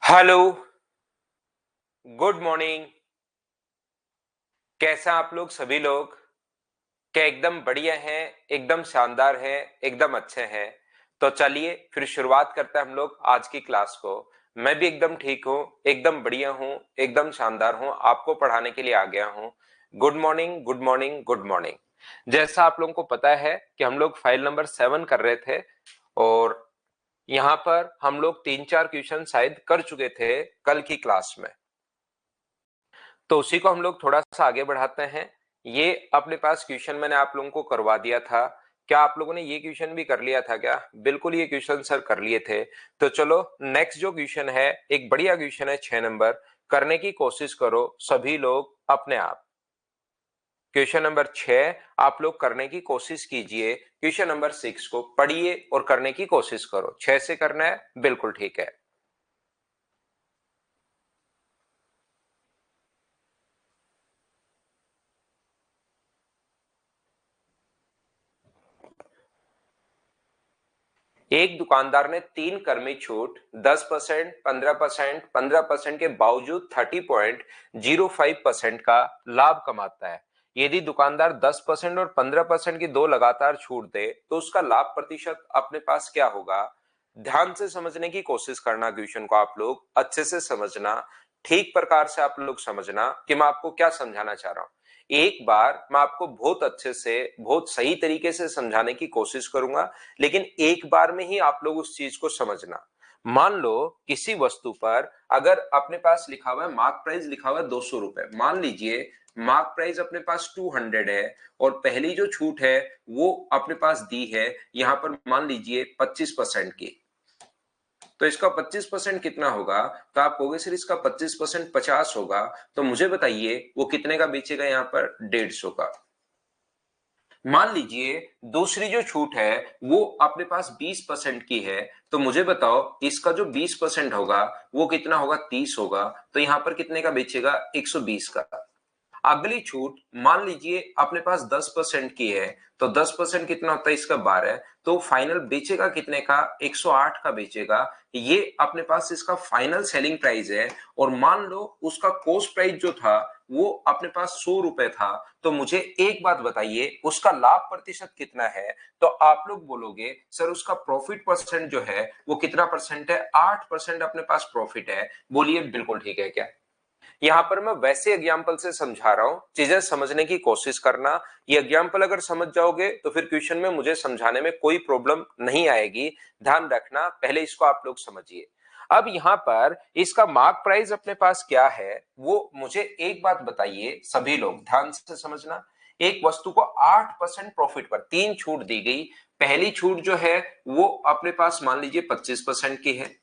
Hello. Good morning. कैसा आप लोग सभी लोग? क्या एकदम बढ़िया हैं? एकदम शानदार है, एकदम अच्छे हैं। तो चलिए फिर शुरुआत करते हैं हम लोग आज की क्लास को। मैं भी एकदम ठीक हूँ, एकदम बढ़िया हूँ, एकदम शानदार हूँ, आपको पढ़ाने के लिए आ गया हूँ। Good morning, good morning, good morning. जैसा आप लोगों को पता है कि हम लोग फाइल नंबर 7 कर रहे थे, और यहाँ पर हम लोग 3-4 क्वेश्चन शायद कर चुके थे कल की क्लास में। तो उसी को हम लोग थोड़ा सा आगे बढ़ाते हैं। ये अपने पास क्वेश्चन मैंने आप लोगों को करवा दिया था। क्या आप लोगों ने ये क्वेश्चन भी कर लिया था क्या? बिल्कुल, ये क्वेश्चन सर कर लिए थे। तो चलो नेक्स्ट जो क्वेश्चन है, एक बढ़िया क्वेश्चन है 6 नंबर। करने की कोशिश करो सभी लोग अपने आप। क्वेश्चन नंबर 6 आप लोग करने की कोशिश कीजिए। क्वेश्चन नंबर 6 को पढ़िए और करने की कोशिश करो। 6 से करना है, बिल्कुल ठीक है। एक दुकानदार ने 3 कर्मी छूट 10%, 15%, 15% के बावजूद 30.05% का लाभ कमाता है। यदि दुकानदार 10% और 15% की दो लगातार छूट दे तो उसका लाभ प्रतिशत अपने पास क्या होगा? ध्यान से समझने की कोशिश करना, क्वेश्चन को आप लोग अच्छे से समझना, ठीक प्रकार से आप लोग समझना कि मैं आपको क्या समझाना चाह रहा हूं। एक बार मैं आपको बहुत अच्छे से, बहुत सही तरीके से समझाने की कोशिश करूंगा, लेकिन एक बार में ही आप लोग उस चीज को समझना। मान लो किसी वस्तु पर अगर अपने पास लिखा हुआ है, मार्क प्राइस लिखा हुआ है 200 रुपए, मान लीजिए मार्क प्राइस अपने पास 200 है, और पहली जो छूट है वो अपने पास दी है यहां पर मान लीजिए 25% की। तो इसका 25% कितना होगा? तो आप कहोगे सर इसका 25% 50 होगा। तो मुझे बताइए वो कितने का बेचेगा? यहाँ पर 150 का। मान लीजिए दूसरी जो छूट है वो अपने पास 20% की है। तो मुझे बताओ इसका जो 20% होगा वो कितना होगा? 30 होगा। तो यहां पर कितने का बेचेगा? 120 का। अगली छूट मान लीजिए अपने पास 10% की है। तो 10% कितना होता है इसका? 12। तो फाइनल बेचेगा कितने का? 108 का बेचेगा। ये अपने पास इसका फाइनल सेलिंग प्राइस है। और मान लो उसका कॉस्ट प्राइस जो था वो अपने पास 100 रुपए था। तो मुझे एक बात बताइए उसका लाभ प्रतिशत कितना है? तो आप लोग बोलोगे सर उसका प्रॉफिट परसेंट जो है वो कितना परसेंट है? 8% अपने पास प्रॉफिट है। बोलिए बिल्कुल ठीक है क्या? यहां पर मैं वैसे एग्जाम्पल से समझा रहा हूं, चीजें समझने की कोशिश करना। ये एग्जाम्पल अगर समझ जाओगे तो फिर क्वेश्चन में मुझे समझाने में कोई प्रॉब्लम नहीं आएगी। ध्यान रखना, पहले इसको आप लोग समझिए। अब यहां पर इसका मार्क प्राइस अपने पास क्या है वो मुझे एक बात बताइए, सभी लोग ध्यान से समझना। एक वस्तु को 8% प्रॉफिट पर 3 छूट दी गई। पहली छूट जो है वो अपने पास मान लीजिए 25% की है।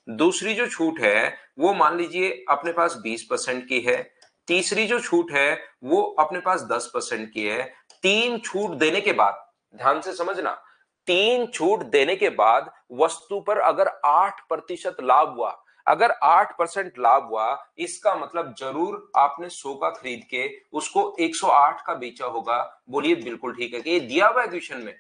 दूसरी जो छूट है वो मान लीजिए अपने पास 20% की है। तीसरी जो छूट है वो अपने पास 10% की है। 3 छूट देने के बाद, ध्यान से समझना, 3 छूट देने के बाद वस्तु पर अगर 8% लाभ हुआ, अगर 8% लाभ हुआ, इसका मतलब जरूर आपने 100 का खरीद के उसको 108 का बेचा होगा। बोलिए बिल्कुल ठीक है कि ये दिया हुआ है क्वेश्चन में।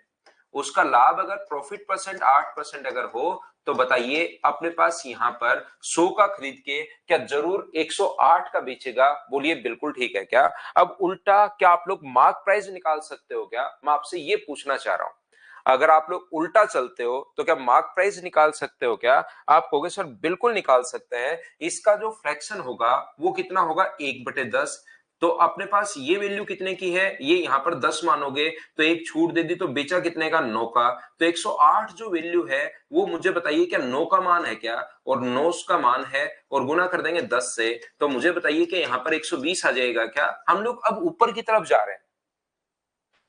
उसका लाभ अगर प्रॉफिट परसेंट 8% अगर हो तो बताइए अपने पास यहां पर 100 का खरीद के क्या जरूर 108 का बेचेगा? बोलिए बिल्कुल ठीक है क्या? अब उल्टा क्या आप लोग मार्क प्राइस निकाल सकते हो क्या? मैं आपसे ये पूछना चाह रहा हूं। अगर आप लोग उल्टा चलते हो तो क्या मार्क प्राइस निकाल सकते हो क्या? आप कहोगे सर बिल्कुल निकाल सकते हैं। इसका जो फ्रैक्शन होगा वो कितना होगा? 1/10। तो अपने पास ये वैल्यू कितने की है? ये यहां पर 10 मानोगे तो एक छूट दे दी तो बेचा कितने का? 9 का। तो 108 जो वैल्यू है वो मुझे बताइए क्या 9 का मान है क्या? और 9 का मान है और गुना कर देंगे 10 से, तो मुझे बताइए कि यहां पर 120 आ जाएगा क्या? हम लोग अब ऊपर की तरफ जा रहे हैं,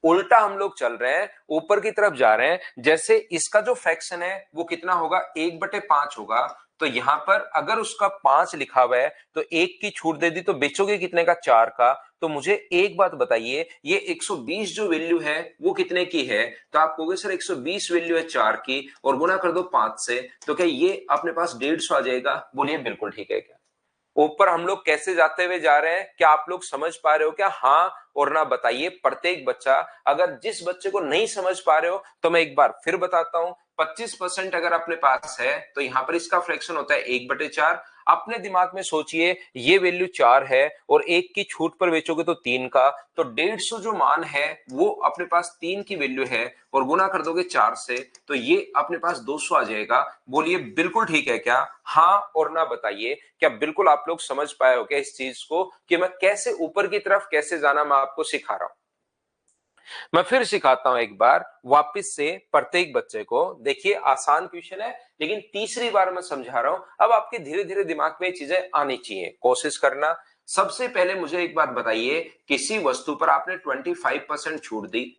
उल्टा हम लोग चल रहे हैं, ऊपर की तरफ जा रहे हैं। जैसे इसका जो फ्रैक्शन है वो कितना होगा? 1/5 होगा। तो यहां पर अगर उसका 5 लिखा हुआ है तो एक की छूट दे दी तो बेचोगे कितने का? 4 का। तो मुझे एक बात बताइए ये 120 जो वैल्यू है वो कितने की है? तो आप कहोगे सर 120 वैल्यू है 4 की और गुना कर दो 5 से, तो क्या ये अपने पास 150 आ जाएगा? बोलिए बिल्कुल ठीक है क्या? ऊपर हम लोग कैसे जाते हुए जा रहे हैं? क्या आप लोग समझ पा रहे हो क्या? हाँ, और ना बताइए प्रत्येक बच्चा। अगर जिस बच्चे को नहीं समझ पा रहे हो तो मैं एक बार फिर बताता हूं, 25% अगर अपने पास है तो यहां पर इसका फ्रैक्शन होता है 1/4। अपने दिमाग में सोचिए ये वैल्यू 4 है और 1 की छूट पर बेचोगे तो 3 का, तो 150 जो मान है वो अपने पास 3 की वैल्यू है और गुना कर दोगे 4 से तो ये अपने पास 200 आ जाएगा। बोलिए बिल्कुल ठीक है क्या? हाँ और ना बताइए, क्या बिल्कुल आप लोग समझ पाए हो क्या इस चीज को कि मैं कैसे ऊपर की तरफ कैसे जाना मैं आपको सिखा रहा हूं। मैं फिर सिखाता हूं एक बार वापस से प्रत्येक बच्चे को। देखिए आसान क्वेश्चन है लेकिन तीसरी बार मैं समझा रहा हूं, अब आपके धीरे धीरे दिमाग में ये चीजें आनी चाहिए, कोशिश करना। सबसे पहले मुझे एक बात बताइए, किसी वस्तु पर आपने 25% छूट दी,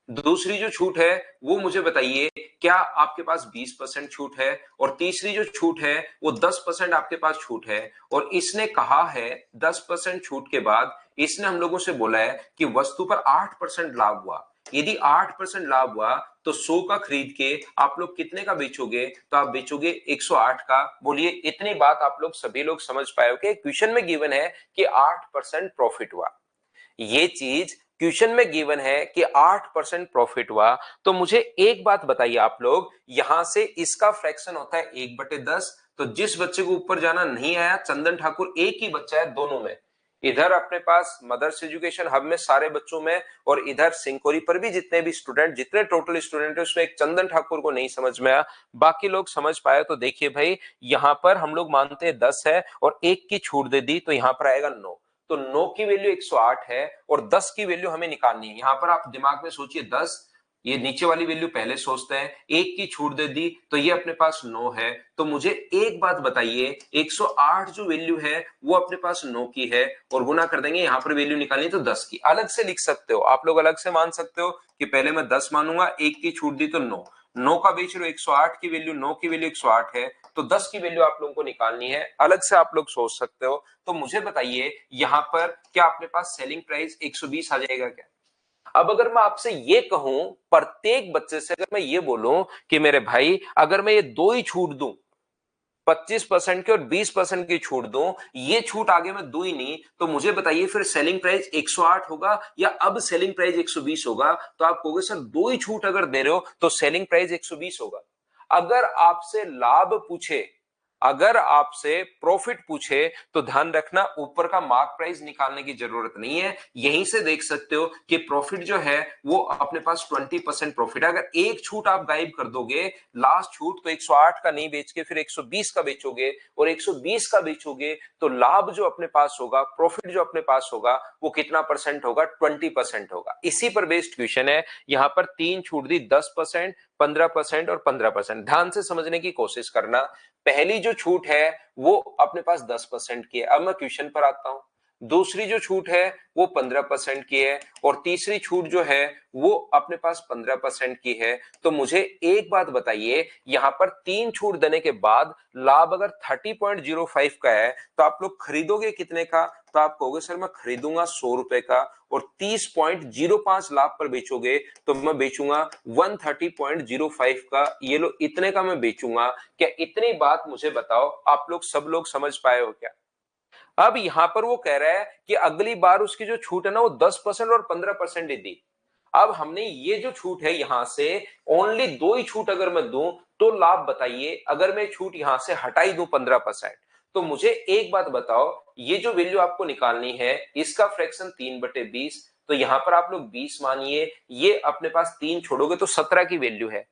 दूसरी जो छूट है वो मुझे बताइए क्या आपके पास 20% छूट है, और तीसरी जो छूट है वो 10% आपके पास छूट है। और इसने कहा है 10% छूट के बाद इसने हम लोगों से बोला है कि वस्तु पर 8% लाभ हुआ। यदि 8% लाभ हुआ तो 100 का खरीद के आप लोग कितने का बेचोगे? तो आप बेचोगे 108 का। बोलिए इतनी बात आप लोग सभी लोग समझ पाए हो कि क्वेश्चन में गिवन है कि 8% प्रॉफिट हुआ। ये चीज क्वेश्चन में गिवन है कि 8% प्रॉफिट हुआ। तो मुझे एक बात बताइए आप लोग, यहां से इसका फ्रैक्शन होता है 1/10। तो जिस बच्चे को ऊपर जाना नहीं आया, चंदन ठाकुर एक ही बच्चा है दोनों में, इधर अपने पास मदर्स एजुकेशन हब में सारे बच्चों में और इधर सिंकोरी पर भी जितने भी स्टूडेंट, जितने टोटल स्टूडेंट है उसमें एक चंदन ठाकुर को नहीं समझ में आया, बाकी लोग समझ पाए। तो देखिए भाई यहां पर हम लोग मानते हैं 10 है और एक की छूट दे दी तो यहां पर आएगा 9। तो 9 की वैल्यू 108 है और 10 की वैल्यू हमें निकालनी है। यहां पर आप दिमाग में सोचिए 10, ये नीचे वाली वैल्यू पहले सोचते हैं, एक की छूट दे दी तो ये अपने पास 9 है। तो मुझे एक बात बताइए, 108 जो वैल्यू है वो अपने पास 9 की है और गुना कर देंगे, यहां पर वैल्यू निकालनी तो 10 की। अलग से लिख सकते हो आप लोग, अलग से मान सकते हो कि पहले मैं 10 मानूंगा, एक की छूट दी तो 9, 9 का बेच रहे हो 108 की वैल्यू, 9 की वैल्यू 108 है तो 10 की वैल्यू आप लोगों को निकालनी है, अलग से आप लोग सोच सकते हो। तो मुझे बताइए यहां पर क्या अपने पास सेलिंग प्राइस 120 आ जाएगा क्या? अब अगर मैं आपसे ये कहूं प्रत्येक बच्चे से, अगर मैं ये बोलूं कि मेरे भाई अगर मैं ये दो ही छूट दूं, 25% की और 20% की छूट दूं, ये छूट आगे मैं दूं ही नहीं, तो मुझे बताइए फिर सेलिंग प्राइस 108 होगा या अब सेलिंग प्राइस 120 होगा? तो आप कहोगे सर दो ही छूट अगर दे रहे हो तो सेलिंग प्राइस 120 होगा। अगर आपसे लाभ पूछे, अगर आपसे प्रॉफिट पूछे तो ध्यान रखना ऊपर का मार्क प्राइस निकालने की जरूरत नहीं है, यहीं से देख सकते हो कि प्रॉफिट जो है वो अपने पास 20% प्रॉफिट है। अगर एक छूट आप गायब कर दोगे, लास्ट छूट, तो 108 का नहीं बेच के फिर 120 का बेचोगे और 120 का बेचोगे तो लाभ जो अपने पास होगा, प्रॉफिट जो अपने पास होगा वो कितना परसेंट होगा? 20% होगा। इसी पर बेस्ड क्वेश्चन है। यहां पर तीन छूट दी, 10%, 15% और 15%। ध्यान से समझने की कोशिश करना। पहली जो छूट है वो अपने पास 10% की है। अब मैं क्वेश्चन पर आता हूं। दूसरी जो छूट है वो 15% की है और तीसरी छूट जो है वो अपने पास 15% की है। तो मुझे एक बात बताइए, यहां पर तीन छूट देने के बाद लाभ अगर 30.05 का है तो आप लोग खरीदोगे कितने का? तो आप कहोगे सर मैं खरीदूंगा 100 रुपए का, और 30.05 लाभ पर बेचोगे तो मैं बेचूंगा 130.05 का, ये लो इतने का मैं बेचूंगा। क्या इतनी बात मुझे बताओ आप लोग सब लोग समझ पाए हो क्या? अब यहां पर वो कह रहा है कि अगली बार उसकी जो छूट है ना वो 10% और 15% ही दी। अब हमने ये जो छूट है यहां से ओनली दो ही छूट अगर मैं दूं तो लाभ बताइए, अगर मैं छूट यहां से हटाई दूं 15%, तो मुझे एक बात बताओ, ये जो वैल्यू आपको निकालनी है इसका फ्रैक्शन 3/20, तो यहां पर आप लोग 20 मानिए, ये अपने पास तीन छोड़ोगे तो 17 की वैल्यू है।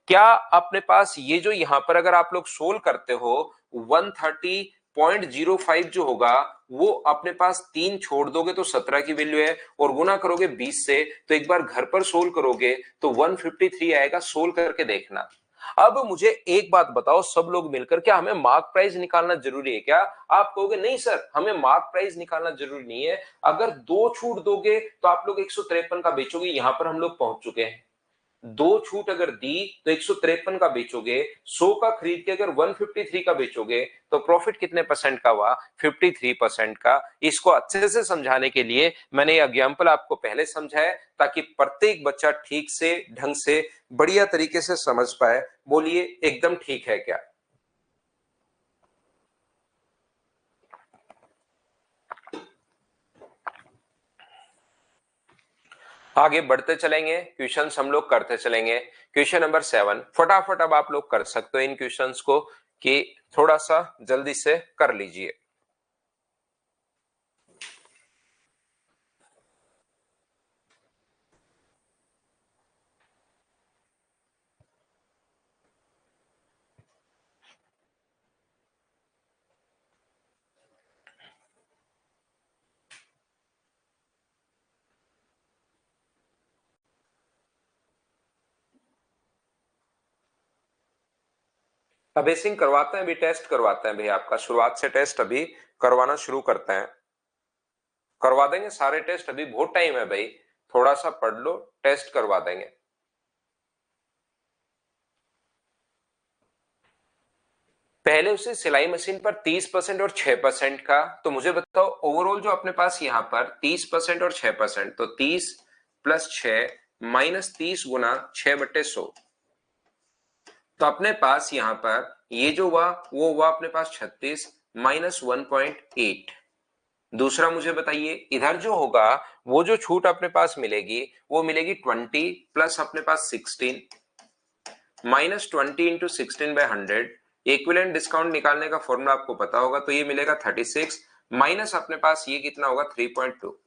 क्या अपने पास ये जो यहां पर अगर आप लोग सोल्व करते हो 130.05 जो होगा वो अपने पास तीन छोड़ दोगे तो 17 की वैल्यू है और गुना करोगे 20 से, तो एक बार घर पर सोल्व करोगे तो 153 आएगा। सोल्व करके देखना। अब मुझे एक बात बताओ सब लोग मिलकर, क्या हमें मार्क प्राइस निकालना जरूरी है क्या? आप कहोगे नहीं सर हमें मार्क प्राइस निकालना जरूरी नहीं है, अगर दो छूट दोगे तो आप लोग 153 का बेचोगे, यहां पर हम लोग पहुंच चुके हैं। दो छूट अगर दी तो 153 का बेचोगे, 100 का खरीद के अगर 153 का बेचोगे तो प्रॉफिट कितने परसेंट का हुआ? 53% का। इसको अच्छे से समझाने के लिए मैंने ये एग्जांपल आपको पहले समझाया ताकि प्रत्येक बच्चा ठीक से, ढंग से, बढ़िया तरीके से समझ पाए। बोलिए एकदम ठीक है क्या? आगे बढ़ते चलेंगे, क्वेश्चंस हम लोग करते चलेंगे। क्वेश्चन नंबर 7 फटाफट अब आप लोग कर सकते हो इन क्वेश्चंस को, कि थोड़ा सा जल्दी से कर लीजिए। अभी सिंह करवाते हैं, अभी टेस्ट करवाते हैं भैया आपका, शुरुआत से टेस्ट अभी करवाना शुरू करते हैं। करवा देंगे सारे टेस्ट, अभी बहुत टाइम है भाई, थोड़ा सा पढ़ लो, टेस्ट करवा देंगे। पहले उसे सिलाई मशीन पर 30% और 6% का, तो मुझे बताओ ओवरऑल जो अपने पास यहाँ पर 30% और 6%, तो 30 प्लस 6 माइनस 30 गुना 6/100, तो अपने पास यहाँ पर ये जो हुआ वो हुआ अपने पास 36 माइनस 1.8। दूसरा मुझे बताइए इधर जो होगा वो जो छूट अपने पास मिलेगी वो मिलेगी 20 प्लस अपने पास 16 माइनस 20 इंटू 16/100। इक्विवेलेंट डिस्काउंट निकालने का फॉर्मूला आपको पता होगा, तो ये मिलेगा 36 माइनस अपने पास ये कितना होगा 3.2।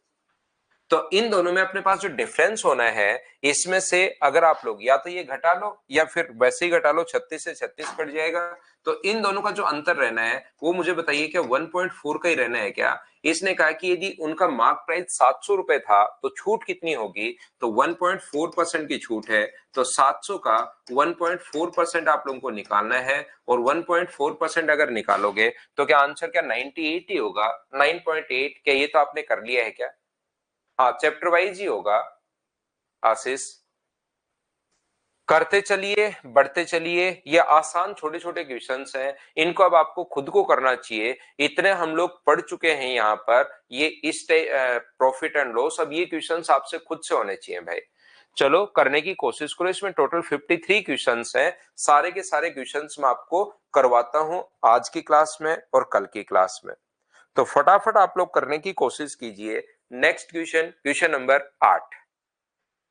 तो इन दोनों में अपने पास जो डिफरेंस होना है, इसमें से अगर आप लोग या तो ये घटा लो या फिर वैसे ही घटा लो, 36 से 36 कट जाएगा। तो इन दोनों का जो अंतर रहना है वो मुझे बताइए क्या 1.4 का ही रहना है क्या? इसने कहा कि यदि उनका मार्क प्राइस 700 रुपए था तो छूट कितनी होगी, तो 1.4% की छूट है, तो 700 का 1.4% आप लोगों को निकालना है, और 1.4% अगर निकालोगे तो क्या आंसर क्या 98 ही होगा? 9.8 क्या ये तो आपने कर लिया है क्या? हाँ चैप्टर वाइज ही होगा आशीष। करते चलिए, बढ़ते चलिए, ये आसान छोटे छोटे क्वेश्चंस हैं, इनको अब आपको खुद को करना चाहिए। इतने हम लोग पढ़ चुके हैं यहाँ पर, ये इस प्रॉफिट एंड लॉस, अब ये क्वेश्चंस आपसे खुद से होने चाहिए भाई। चलो करने की कोशिश करो। इसमें टोटल 53 क्वेश्चंस हैं, सारे के सारे क्वेश्चंस मैं आपको करवाता हूं आज की क्लास में और कल की क्लास में, तो फटाफट आप लोग करने की कोशिश कीजिए। Next question, question number 8।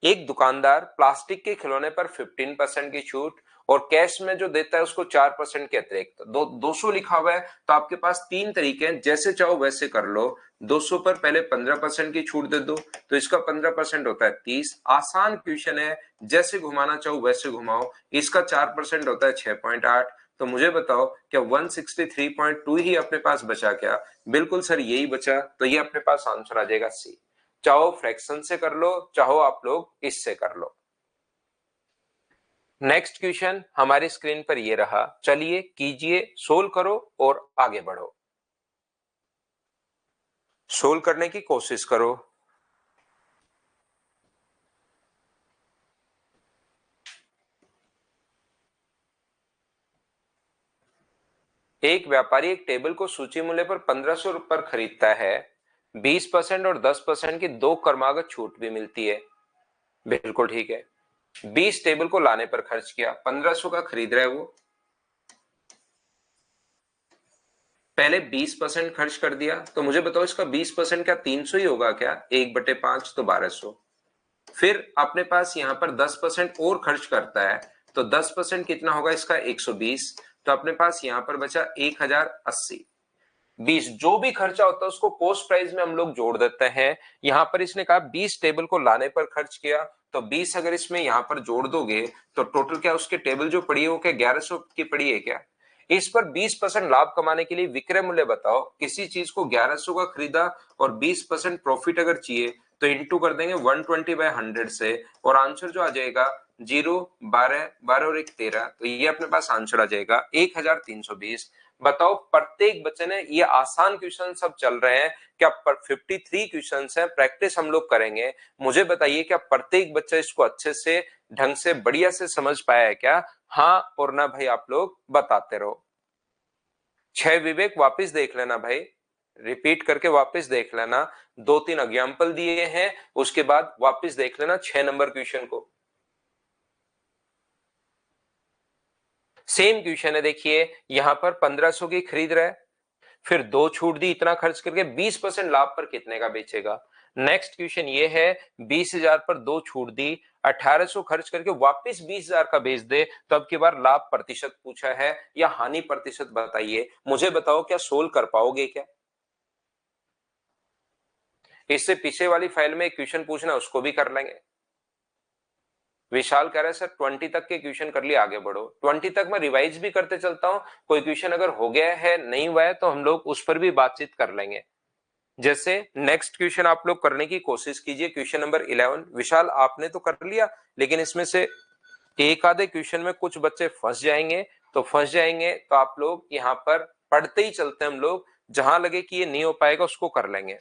एक दुकानदार प्लास्टिक के खिलौने पर 15% की छूट और कैश में जो देता है उसको 4% के अतिरिक्त 200 लिखा हुआ है, तो आपके पास तीन तरीके हैं, जैसे चाहो वैसे कर लो। 200 पर पहले 15% की छूट दे दो, तो इसका 15% होता है 30। आसान क्वेश्चन है, जैसे घुमाना चाहो वैसे घुमाओ। इसका 4% होता है 6.8। तो मुझे बताओ क्या 163.2 ही अपने पास बचा क्या? बिल्कुल सर यही बचा, तो ये अपने पास आंसर आ जाएगा सी। चाहो फ्रैक्शन से कर लो, चाहो आप लोग इससे कर लो। नेक्स्ट क्वेश्चन हमारी स्क्रीन पर ये रहा, चलिए कीजिए, सोल्व करो और आगे बढ़ो। सोल्व करने की कोशिश करो। एक व्यापारी एक टेबल को सूची मूल्य पर 1500 पर खरीदता है, 20% और 10% की दो क्रमागत छूट भी मिलती है। बिल्कुल ठीक है, 20 टेबल को लाने पर खर्च किया, 1500 का खरीद रहा है वो, पहले 20% खर्च कर दिया, तो मुझे बताओ इसका 20% क्या 300 ही होगा क्या? 1/5 तो 1200। फिर अपने पास यहाँ पर 10% और खर्च करता है, तो 10% कितना होगा इसका 120, तो अपने पास यहाँ पर बचा 1080। 20 जो भी खर्चा होता है उसको कॉस्ट प्राइस में हम लोग जोड़ देते हैं। यहाँ पर इसने कहा 20 टेबल को लाने पर खर्च किया, तो 20 अगर इसमें यहाँ पर जोड़ दोगे तो टोटल क्या उसके टेबल जो पड़ी है वो क्या 1100 की पड़ी है क्या? इस पर 20% लाभ कमाने के लिए विक्रय मूल्य बताओ। किसी चीज को 1100 का खरीदा और 20% प्रॉफिट अगर चाहिए तो इंटू कर देंगे 120/100 से, और आंसर जो आ जाएगा 0, 12, 12 और 1 13, तो ये अपने पास आंसर आ जाएगा 1320। बताओ प्रत्येक बच्चे ने, ये आसान क्वेश्चन सब चल रहे हैं क्या? 53 क्वेश्चन है, प्रैक्टिस हम लोग करेंगे। मुझे बताइए क्या प्रत्येक बच्चा इसको अच्छे से ढंग से बढ़िया से समझ पाया है क्या? हाँ और ना भाई आप लोग बताते रहो। 6 विवेक वापस देख लेना भाई, रिपीट करके वापस देख लेना। 2-3 एग्जाम्पल दिए हैं, उसके बाद वापस देख लेना 6 नंबर क्वेश्चन को। सेम क्वेश्चन है, देखिए यहां पर 1500 की खरीद रहा है, फिर दो छूट दी, इतना खर्च करके 20% लाभ पर कितने का बेचेगा? नेक्स्ट क्वेश्चन ये है 20,000 पर 2 छूट दी, 1800 खर्च करके वापस 20,000 का बेच दे, तो अब की बार लाभ प्रतिशत पूछा है या हानि प्रतिशत बताइए। मुझे बताओ क्या सोल्व कर पाओगे क्या? इससे पीछे वाली फाइल में क्वेश्चन पूछना उसको भी कर लेंगे। विशाल कह रहा है सर 20 तक के क्वेश्चन कर लिए, आगे बढ़ो। 20 तक मैं रिवाइज भी करते चलता हूं, कोई क्वेश्चन अगर हो गया है नहीं हुआ है तो हम लोग उस पर भी बातचीत कर लेंगे। जैसे नेक्स्ट क्वेश्चन आप लोग करने की कोशिश कीजिए, क्वेश्चन नंबर 11। विशाल आपने तो कर लिया, लेकिन इसमें से एक आधे क्वेश्चन में कुछ बच्चे फंस जाएंगे, तो आप लोग यहाँ पर पढ़ते ही चलते हैं हम लोग, जहां लगे कि ये नहीं हो पाएगा उसको कर लेंगे।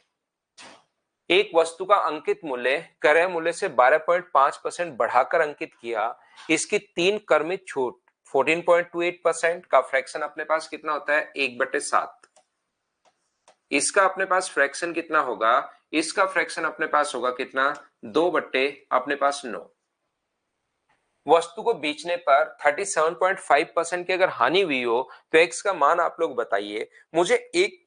एक वस्तु का अंकित मूल्य क्रय मूल्य से 12.5% बढ़ाकर अंकित किया, इसकी 3 क्रमित छूट 14.28% का फ्रैक्शन अपने पास कितना होता है? 1/7। इसका अपने पास फ्रैक्शन कितना होगा? इसका फ्रैक्शन अपने पास होगा कितना? 2/9। वस्तु को बेचने पर 37.5% की अगर हानि हुई हो तो एक्स का मान आप लोग बताइए। मुझे एक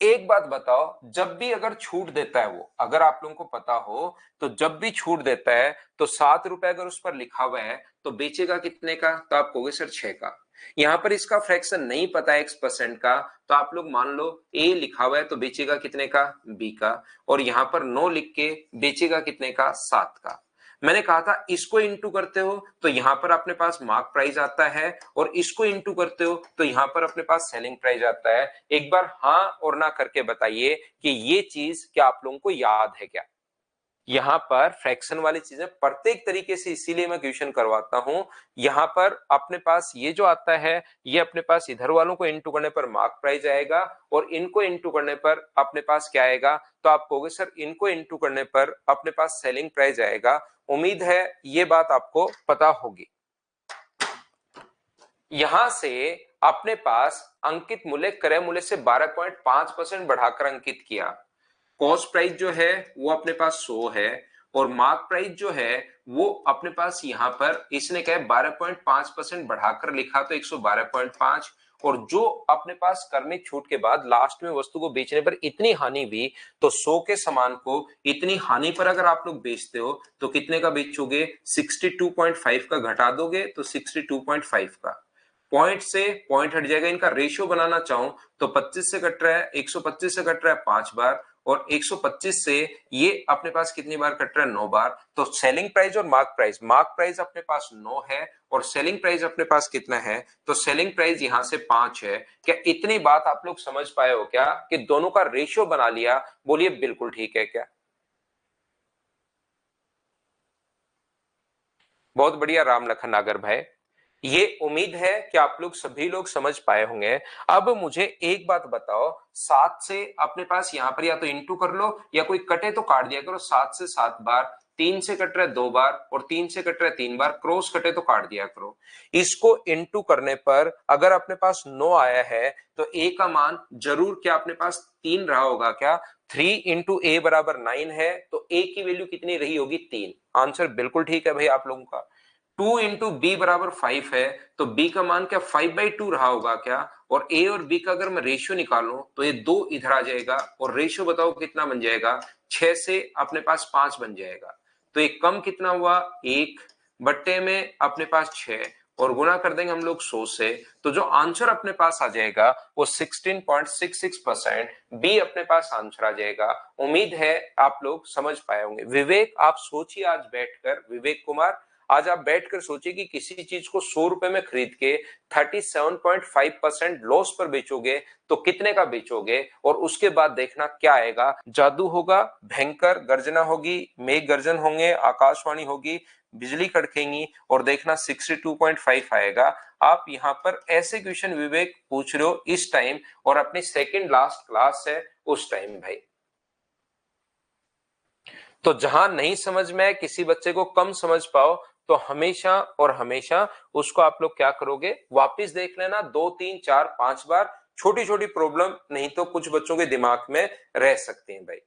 एक बात बताओ, जब भी अगर छूट देता है वो, अगर आप लोगों को पता हो तो जब भी छूट देता है तो 7 रुपए अगर उस पर लिखा हुआ है तो बेचेगा कितने का? तो आप कहोगे सर 6 का। यहां पर इसका फ्रैक्शन नहीं पता है x% का, तो आप लोग मान लो a लिखा हुआ है तो बेचेगा कितने का? b का। और यहां पर 9 लिख के बेचेगा कितने का? 7 का। मैंने कहा था इसको इंटू करते हो तो यहां पर अपने पास मार्क प्राइस आता है, और इसको इंटू करते हो तो यहां पर अपने पास सेलिंग प्राइस आता है। एक बार हाँ और ना करके बताइए कि ये चीज क्या आप लोगों को याद है क्या? यहाँ पर फ्रैक्शन वाली चीजें प्रत्येक तरीके से इसीलिए मैं क्वेश्चन करवाता हूं। यहाँ पर अपने पास ये जो आता है, ये अपने पास इधर वालों को इंटू करने पर मार्क प्राइस आएगा, और इनको इंटू करने पर अपने पास क्या आएगा? तो आप कहोगे सर इनको इंटू करने पर अपने पास सेलिंग प्राइस आएगा। उम्मीद है ये बात आपको पता होगी। यहां से अपने पास अंकित मूल्य क्रय मूल्य से 12.5% बढ़ाकर अंकित किया। कॉस्ट प्राइस जो है वो अपने पास 100 है, और मार्क प्राइस जो है वो अपने पास यहां पर इसने क्या है 12.5% बढ़ाकर लिखा तो 112.5। और जो अपने पास क्रमिक छूट के बाद लास्ट में वस्तु को बेचने पर इतनी हानि हुई, तो 100 के समान को इतनी हानि पर अगर आप लोग बेचते हो तो कितने का बेचोगे? 62.5 का घटा दोगे तो 62.5 का। पॉइंट से पॉइंट हट जाएगा, इनका रेशियो बनाना चाहूं तो 25 से कट रहा है, 125 से कट रहा है 5 बार, और 125 से ये अपने पास कितनी बार कट रहा है? 9 बार। तो सेलिंग प्राइस और मार्क प्राइस अपने पास 9 है, और सेलिंग प्राइस अपने पास कितना है? तो सेलिंग प्राइस यहां से 5 है। क्या इतनी बात आप लोग समझ पाए हो क्या कि दोनों का रेशियो बना लिया? बोलिए बिल्कुल ठीक है क्या? बहुत बढ़िया राम लखन नागर भाई, ये उम्मीद है कि आप लोग सभी लोग समझ पाए होंगे। अब मुझे एक बात बताओ, 7 से अपने पास यहां पर या तो इंटू कर लो या कोई कटे तो काट दिया करो। 7 से 7 बार, 3 से कट रहा है 2 बार, और 3 से कट रहा है 3 बार, क्रॉस कटे तो काट दिया करो। इसको इंटू करने पर अगर अपने पास 9 आया है तो ए का मान जरूर क्या अपने पास 3 रहा होगा क्या? 3 इंटू ए बराबर 9 है, तो ए की वैल्यू कितनी रही होगी? 3। आंसर बिल्कुल ठीक है भाई आप लोगों का। 2 इंटू बी बराबर 5 है, तो बी का मान क्या 5/2 रहा होगा क्या? और ए और बी का अगर मैं रेशियो निकालूं तो ये 2 इधर आ जाएगा, और रेशियो बताओ कितना बन जाएगा? 6 से अपने पास 5 बन जाएगा। तो ये कम कितना हुआ? 1 बट्टे में अपने पास 6, और गुणा कर देंगे हम लोग 100 से, तो जो आंसर अपने पास आ जाएगा वो 16.66%। बी अपने पास आंसर आ जाएगा। उम्मीद है आप लोग समझ पाए होंगे। विवेक आप सोचिए आज बैठकर, विवेक कुमार आज आप बैठकर सोचिए कि किसी चीज को 100 रुपए में खरीद के 37.5% लॉस पर बेचोगे तो कितने का बेचोगे, और उसके बाद देखना क्या आएगा। जादू होगा, भयंकर गर्जना होगी, मेघ गर्जन होंगे, आकाशवाणी होगी, बिजली कड़केंगी, और देखना 62.5 आएगा। आप यहाँ पर ऐसे क्वेश्चन विवेक पूछ रहे हो इस टाइम, और अपनी सेकंड लास्ट क्लास है उस टाइम भाई। तो जहां नहीं समझ में किसी बच्चे को कम समझ पाओ तो हमेशा और हमेशा उसको आप लोग क्या करोगे? वापस देख लेना 2 3 4 5 बार। छोटी छोटी प्रॉब्लम नहीं तो कुछ बच्चों के दिमाग में रह सकती हैं भाई।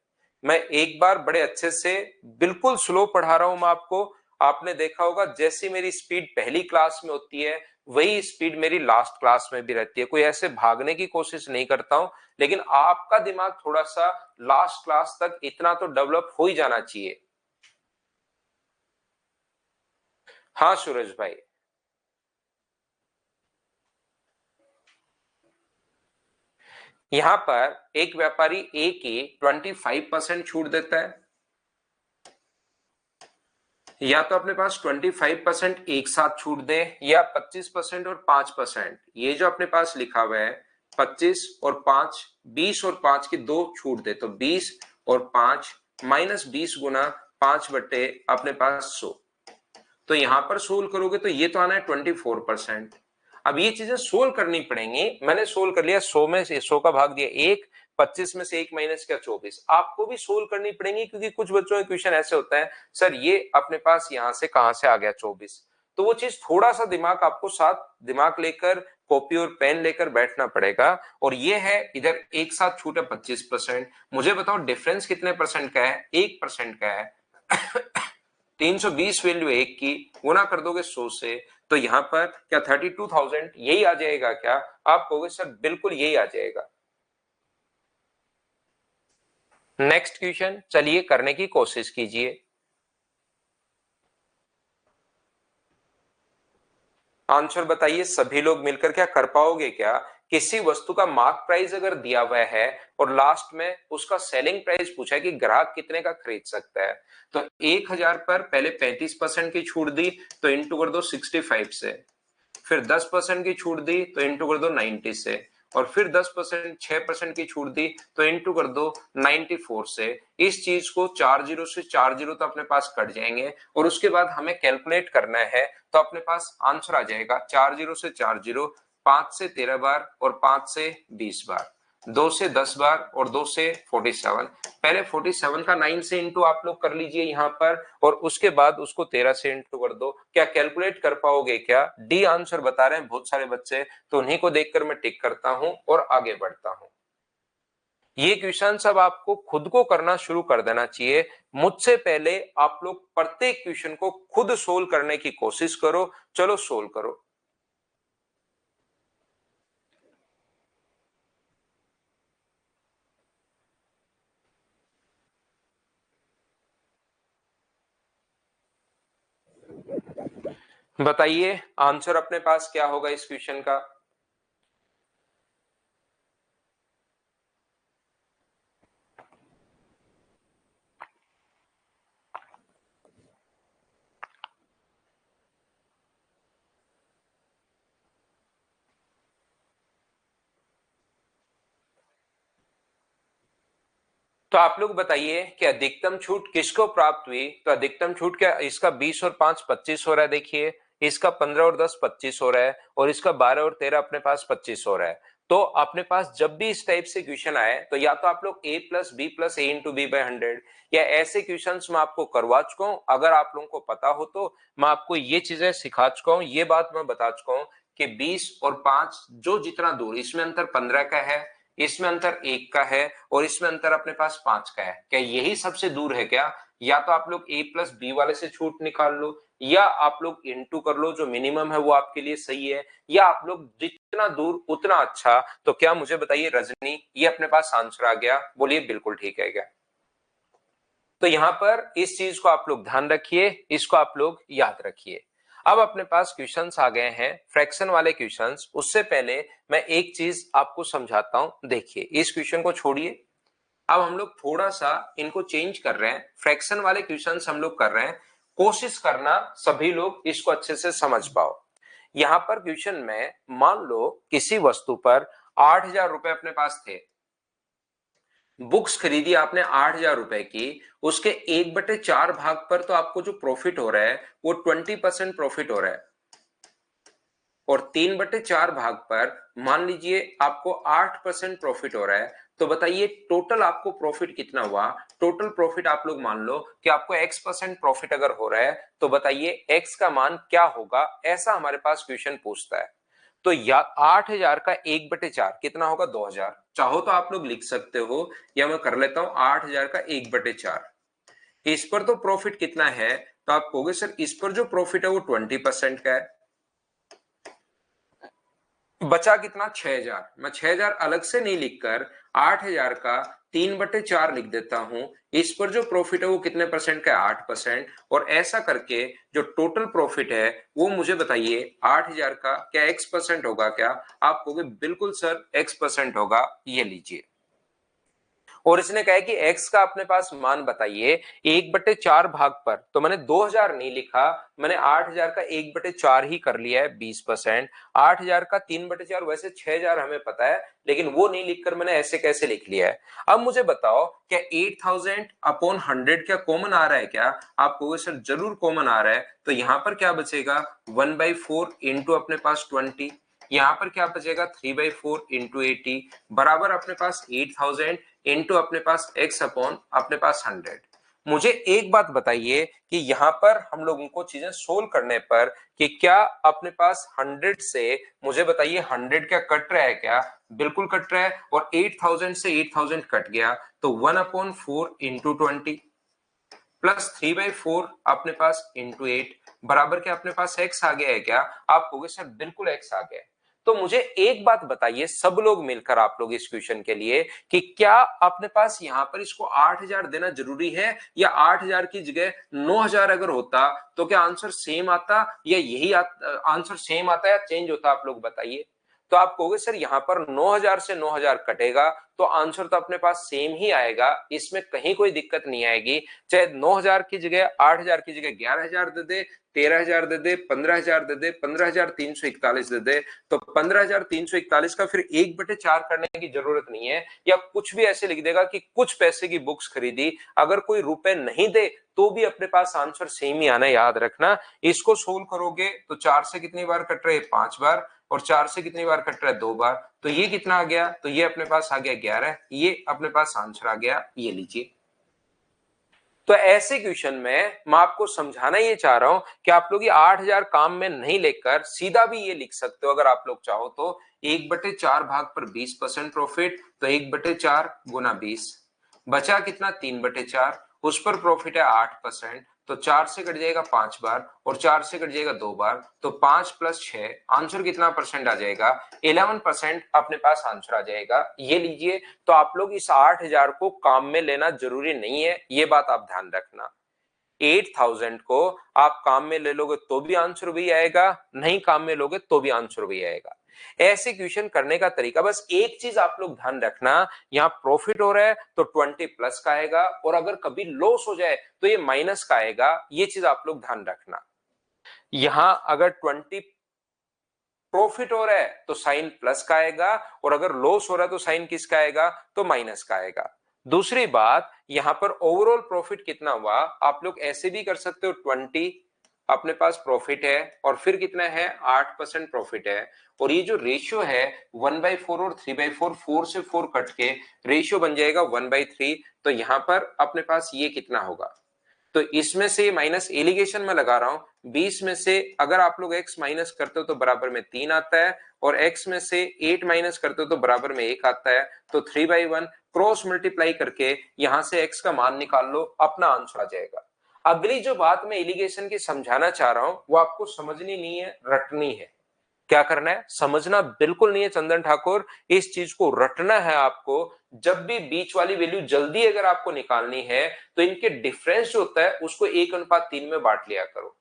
मैं एक बार बड़े अच्छे से बिल्कुल स्लो पढ़ा रहा हूं मैं आपको। आपने देखा होगा जैसी मेरी स्पीड पहली क्लास में होती है वही स्पीड मेरी लास्ट क्लास में भी रहती है। कोई ऐसे भागने की कोशिश नहीं करता हूं, लेकिन आपका दिमाग थोड़ा सा लास्ट क्लास तक इतना तो डेवलप हो ही जाना चाहिए। हाँ सूरज भाई। यहां पर एक व्यापारी ए की 25% छूट देता है, या तो अपने पास 25% एक साथ छूट दे, या 25% और 5%। ये जो अपने पास लिखा हुआ है 25 और 5, 20 और 5 की दो छूट दे, तो 20 और 5 माइनस 20 गुना 5 बटे अपने पास 100। तो यहां पर सोल्व करोगे तो ये तो आना है 24%। अब ये चीजें सोल्व करनी पड़ेंगी। मैंने सोल्व कर लिया, 100 में से 100 का भाग दिया एक, 25 में से एक माइनस किया 24। आपको भी सोल्व करनी पड़ेंगी, क्योंकि कुछ बच्चों का क्वेश्चन ऐसे होता है, सर ये अपने पास यहां से कहां से आ गया 24। तो वो चीज थोड़ा सा दिमाग आपको साथ दिमाग लेकर कॉपी और पेन लेकर बैठना पड़ेगा। और ये है इधर एक साथ छूट है 25%। मुझे बताओ डिफरेंस कितने परसेंट का है? 1% का है। 320 वैल्यू एक की गुना कर दोगे 100 से, तो यहां पर क्या 32,000 यही आ जाएगा क्या? आप कहोगे सर बिल्कुल यही आ जाएगा। नेक्स्ट क्वेश्चन चलिए करने की कोशिश कीजिए। आंसर बताइए सभी लोग मिलकर, क्या कर पाओगे क्या? किसी वस्तु का मार्क प्राइस अगर दिया हुआ है और लास्ट में उसका सेलिंग प्राइस पूछा है कि ग्राहक कितने का खरीद सकता है, तो 1000 पर पहले 35% की छूट दी, तो इंटू कर दो 65 से। फिर 10% की छूट दी तो इंटू कर दो 90 से। और फिर 10% 6% की छूट दी तो इंटू कर दो 94 से। इस चीज को 4 जीरो से 4 जीरो तो अपने पास कट जाएंगे, और उसके बाद हमें कैलकुलेट करना है, तो अपने पास आंसर आ जाएगा 4 जीरो से 4 जीरो, 5 से 13 बार और 5 से 20 बार, 2 से 10 बार और 2 से 47। पहले 47 का 9 से इंटू आप लोग कर लीजिए यहाँ पर, और उसके बाद उसको 13 से इंटू कर दो। क्या कैलकुलेट कर पाओगे क्या? डी आंसर बता रहे हैं बहुत सारे बच्चे, तो उन्हीं को देखकर मैं टिक करता हूं और आगे बढ़ता हूं। ये क्वेश्चन सब आपको खुद को करना शुरू कर देना चाहिए। मुझसे पहले आप लोग प्रत्येक क्वेश्चन को खुद सोल्व करने की कोशिश करो। चलो सोल्व करो। बताइए आंसर अपने पास क्या होगा इस क्वेश्चन का? तो आप लोग बताइए कि अधिकतम छूट किसको प्राप्त हुई? तो अधिकतम छूट क्या, इसका 20 और 5 25 हो रहा है, देखिए इसका 15 और 10 25 हो रहा है, और इसका 12 और 13 अपने पास 25 हो रहा है। तो अपने पास जब भी इस टाइप से क्वेश्चन आए, तो या तो आप लोग a plus B plus A into B by 100, या ऐसे क्वेश्चन मैं आपको करवा चुका हूं। अगर आप लोगों को पता हो तो मैं आपको ये चीजें सिखा चुका हूं, ये बात मैं बता चुका हूं कि 20 और 5 जो जितना दूर, इसमें अंतर 15 का है, इसमें अंतर 1 का है, और इसमें अंतर अपने पास 5 का है। क्या यही सबसे दूर है क्या? या तो आप लोग a प्लस बी वाले से छूट निकाल लो, या आप लोग इनटू कर लो, जो मिनिमम है वो आपके लिए सही है, या आप लोग जितना दूर उतना अच्छा। तो क्या मुझे बताइए रजनी, ये अपने पास आंसर आ गया? बोलिए बिल्कुल ठीक है क्या? तो यहां पर इस चीज को आप लोग ध्यान रखिए, इसको आप लोग याद रखिए। अब अपने पास क्वेश्चंस आ गए हैं फ्रैक्शन वाले क्वेश्चंस। उससे पहले मैं एक चीज आपको समझाता हूं। देखिए इस क्वेश्चन को छोड़िए, अब हम लोग थोड़ा सा इनको चेंज कर रहे हैं। फ्रैक्शन वाले क्वेश्चंस हम लोग कर रहे हैं, कोशिश करना सभी लोग इसको अच्छे से समझ पाओ। यहां पर क्वेश्चन में मान लो किसी वस्तु पर 8,000 रुपए अपने पास थे, बुक्स खरीदी आपने 8,000 रुपए की, उसके 1/4 भाग पर तो आपको जो प्रॉफिट हो रहा है वो 20% प्रॉफिट हो रहा है, और 3/4 भाग पर मान लीजिए आपको 8% प्रॉफिट हो रहा है। तो बताइए टोटल आपको प्रॉफिट कितना हुआ? टोटल प्रॉफिट आप लोग मान लो कि आपको x% प्रॉफिट अगर हो रहा है, तो बताइए x का मान क्या होगा? ऐसा हमारे पास क्वेश्चन पूछता है। तो या 8,000 का 1/4 कितना होगा? 2,000। चाहो तो आप लोग लिख सकते हो, या मैं कर लेता हूं 8,000 का 1/4। इस पर तो प्रॉफिट कितना है? तो आप कहोगे सर इस पर जो प्रॉफिट है वो 20% का है। बचा कितना 6000। मैं 6000 अलग से नहीं लिखकर 8000 का 3/4 लिख देता हूं। इस पर जो प्रॉफिट है वो कितने परसेंट का है? 8%। और ऐसा करके जो टोटल प्रॉफिट है वो मुझे बताइए 8000 का क्या x% होगा क्या? आप कहोगे बिल्कुल सर x% होगा, ये लीजिए। और इसने कहा है कि x का अपने पास मान बताइए 1/4 भाग पर, तो मैंने 2000 नहीं लिखा, मैंने 8000 का 1/4 ही कर लिया है 20%। 8000 का 3/4 वैसे 6000 हमें पता है, लेकिन वो नहीं लिखकर मैंने ऐसे कैसे लिख लिया है। अब मुझे बताओ क्या 8000 अपॉन 100 क्या कॉमन आ रहा है क्या? आप कहोगे सर जरूर कॉमन आ रहा है। तो यहां पर क्या बचेगा 1/4 इंटू अपने पास 20। यहां पर क्या बचेगा 3/4 इंटू 80 बराबर अपने पास 8000 इंटू अपने पास x अपॉन अपने पास 100। मुझे एक बात बताइए कि यहां पर हम लोगों को चीजें सोल्व करने पर कि क्या अपने पास 100 से मुझे बताइए 100 क्या कट रहा है क्या? बिल्कुल कट रहा है। और 8000 से 8000 कट गया तो 1/4 इंटू 20 प्लस 3/4 अपने पास इंटू 8 बराबर क्या अपने पास x आ गया है क्या? आप कहोगे सर बिल्कुल x आ गया है। तो मुझे एक बात बताइए सब लोग मिलकर, आप लोग इस क्वेश्चन के लिए, कि क्या अपने पास यहां पर इसको 8000 देना जरूरी है या 8000 की जगह 9000 अगर होता तो क्या आंसर सेम आता या यही आंसर सेम आता या चेंज होता? आप लोग बताइए। तो आप कहोगे सर यहां पर 9000 से 9000 कटेगा तो आंसर तो अपने पास सेम ही आएगा, इसमें कहीं कोई दिक्कत नहीं आएगी। चाहे 9000 की जगह 8000 की जगह 11000 दे दे, 13000 दे दे, 15000 दे दे, 15341 दे दे, तो 15341 का फिर 1/4 करने की जरूरत नहीं है। या कुछ भी ऐसे लिख देगा कि कुछ पैसे की बुक्स खरीदी, अगर कोई रुपए नहीं दे तो भी अपने पास आंसर सेम ही आना, याद रखना। इसको सोल्व करोगे तो 4 से कितनी बार कट रहे हैं? 5 बार। और 4 से कितनी बार कट रहा है? 2 बार। तो ये कितना आ गया? तो ये अपने पास आ गया 11। ये अपने पास आंसर आ गया, ये लीजिए। तो ऐसे क्वेश्चन में मैं आपको समझाना ये चाह रहा हूं कि आप लोग ये 8000 काम में नहीं लेकर सीधा भी ये लिख सकते हो अगर आप लोग चाहो तो। 1/4 भाग पर 20% प्रॉफिट, तो 1/4 गुना 20 बचा कितना 3/4। उस पर प्रॉफिट है 8%, तो 4 से कट जाएगा 5 बार और 4 से कट जाएगा 2 बार, तो 5 प्लस 6 आंसर कितना परसेंट आ जाएगा? 11% अपने पास आंसर आ जाएगा, ये लीजिए। तो आप लोग इस 8000 को काम में लेना जरूरी नहीं है, ये बात आप ध्यान रखना। 8000 को आप काम में ले लोगे तो भी आंसर वही आएगा, नहीं काम में लोगे तो भी आंसर वही आएगा। ऐसे क्वेश्चन करने का तरीका, बस एक चीज आप लोग ध्यान रखना, यहां प्रॉफिट हो रहा है तो 20 प्लस का आएगा, और अगर कभी लॉस हो जाए तो ये माइनस का आएगा, ये चीज आप लोग ध्यान रखना। यहां अगर 20 प्रॉफिट हो रहा है तो साइन प्लस का आएगा, और अगर लॉस हो रहा है तो साइन किसका आएगा? तो माइनस का आएगा। दूसरी बात, यहां पर ओवरऑल प्रॉफिट कितना हुआ, आप लोग ऐसे भी कर सकते हो 20 अपने पास प्रॉफिट है और फिर कितना है 8% प्रॉफिट है, और ये जो रेशियो है 1/4 और 3/4, 4 से 4 कट के रेशियो बन जाएगा 1/3। तो यहां पर अपने पास ये कितना होगा? तो इसमें से माइनस एलिगेशन में लगा रहा हूं, 20 में से अगर आप लोग x माइनस करते हो तो बराबर में 3 आता है, और x में से 8 माइनस करते हो तो बराबर में 1 आता है। तो 3/1 क्रॉस मल्टीप्लाई करके यहां से x का मान निकाल लो, अपना आंसर आ जाएगा। अगली जो बात मैं एलिगेशन की समझाना चाह रहा हूं वो आपको समझनी नहीं है, रटनी है। क्या करना है? समझना बिल्कुल नहीं है चंदन ठाकुर, इस चीज को रटना है आपको। जब भी बीच वाली वैल्यू जल्दी अगर आपको निकालनी है तो इनके डिफरेंस जो होता है उसको 1:3 में बांट लिया करो।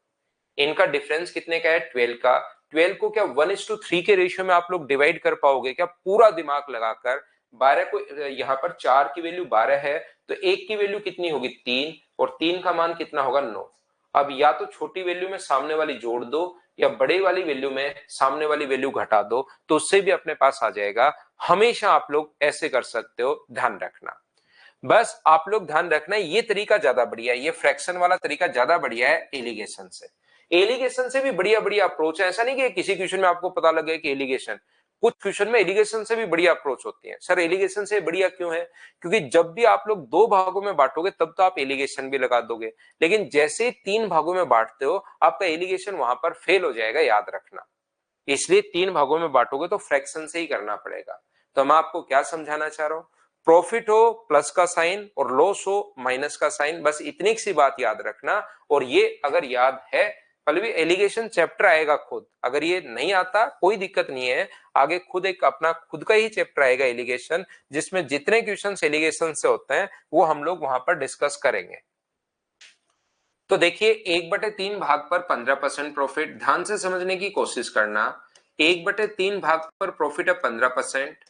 इनका डिफरेंस कितने का है? 12 का। 12 को क्या 1:3 के रेशियो में आप लोग डिवाइड कर पाओगे क्या पूरा दिमाग लगाकर? 12 को, यहां पर 4 की वैल्यू 12 है तो 1 की वैल्यू कितनी होगी? 3, और 3 का मान कितना होगा? 9। अब या तो छोटी वैल्यू में सामने वाली जोड़ दो या बड़े वाली वैल्यू में सामने वाली वैल्यू घटा दो, तो उससे भी अपने पास आ जाएगा। हमेशा आप लोग ऐसे कर सकते हो, ध्यान रखना। बस आप लोग ध्यान रखना, ये तरीका ज्यादा बढ़िया है, ये फ्रैक्शन वाला तरीका ज्यादा बढ़िया है एलिगेशन से। एलिगेशन से भी बढ़िया बढ़िया अप्रोच है, ऐसा नहीं कि किसी क्वेश्चन में आपको पता लगे कि एलिगेशन, कुछ क्वेश्चन में एलिगेशन से भी बढ़िया अप्रोच होती है। सर एलिगेशन से बढ़िया क्यों है? क्योंकि जब भी आप लोग 2 भागों में बांटोगे तब तो आप एलिगेशन भी लगा दोगे, लेकिन जैसे ही 3 भागों में बांटते हो आपका एलिगेशन वहां पर फेल हो जाएगा, याद रखना। इसलिए 3 भागों में बांटोगे तो फ्रैक्शन से ही करना पड़ेगा। तो मैं आपको क्या समझाना चाह रहा हूं, प्रॉफिट हो प्लस का साइन और लॉस हो माइनस का साइन, बस इतनी सी बात याद रखना। और ये अगर याद है पल्लवी एलिगेशन चैप्टर आएगा खुद, अगर ये नहीं आता कोई दिक्कत नहीं है, आगे खुद एक अपना खुद का ही चैप्टर आएगा एलिगेशन, जिसमें जितने क्वेश्चंस एलिगेशन से होते हैं वो हम लोग वहां पर डिस्कस करेंगे। तो देखिए 1/3 भाग पर 15% प्रॉफिट, ध्यान से समझने की कोशिश करना। 1/3 भाग पर प्रॉफिट है 15%,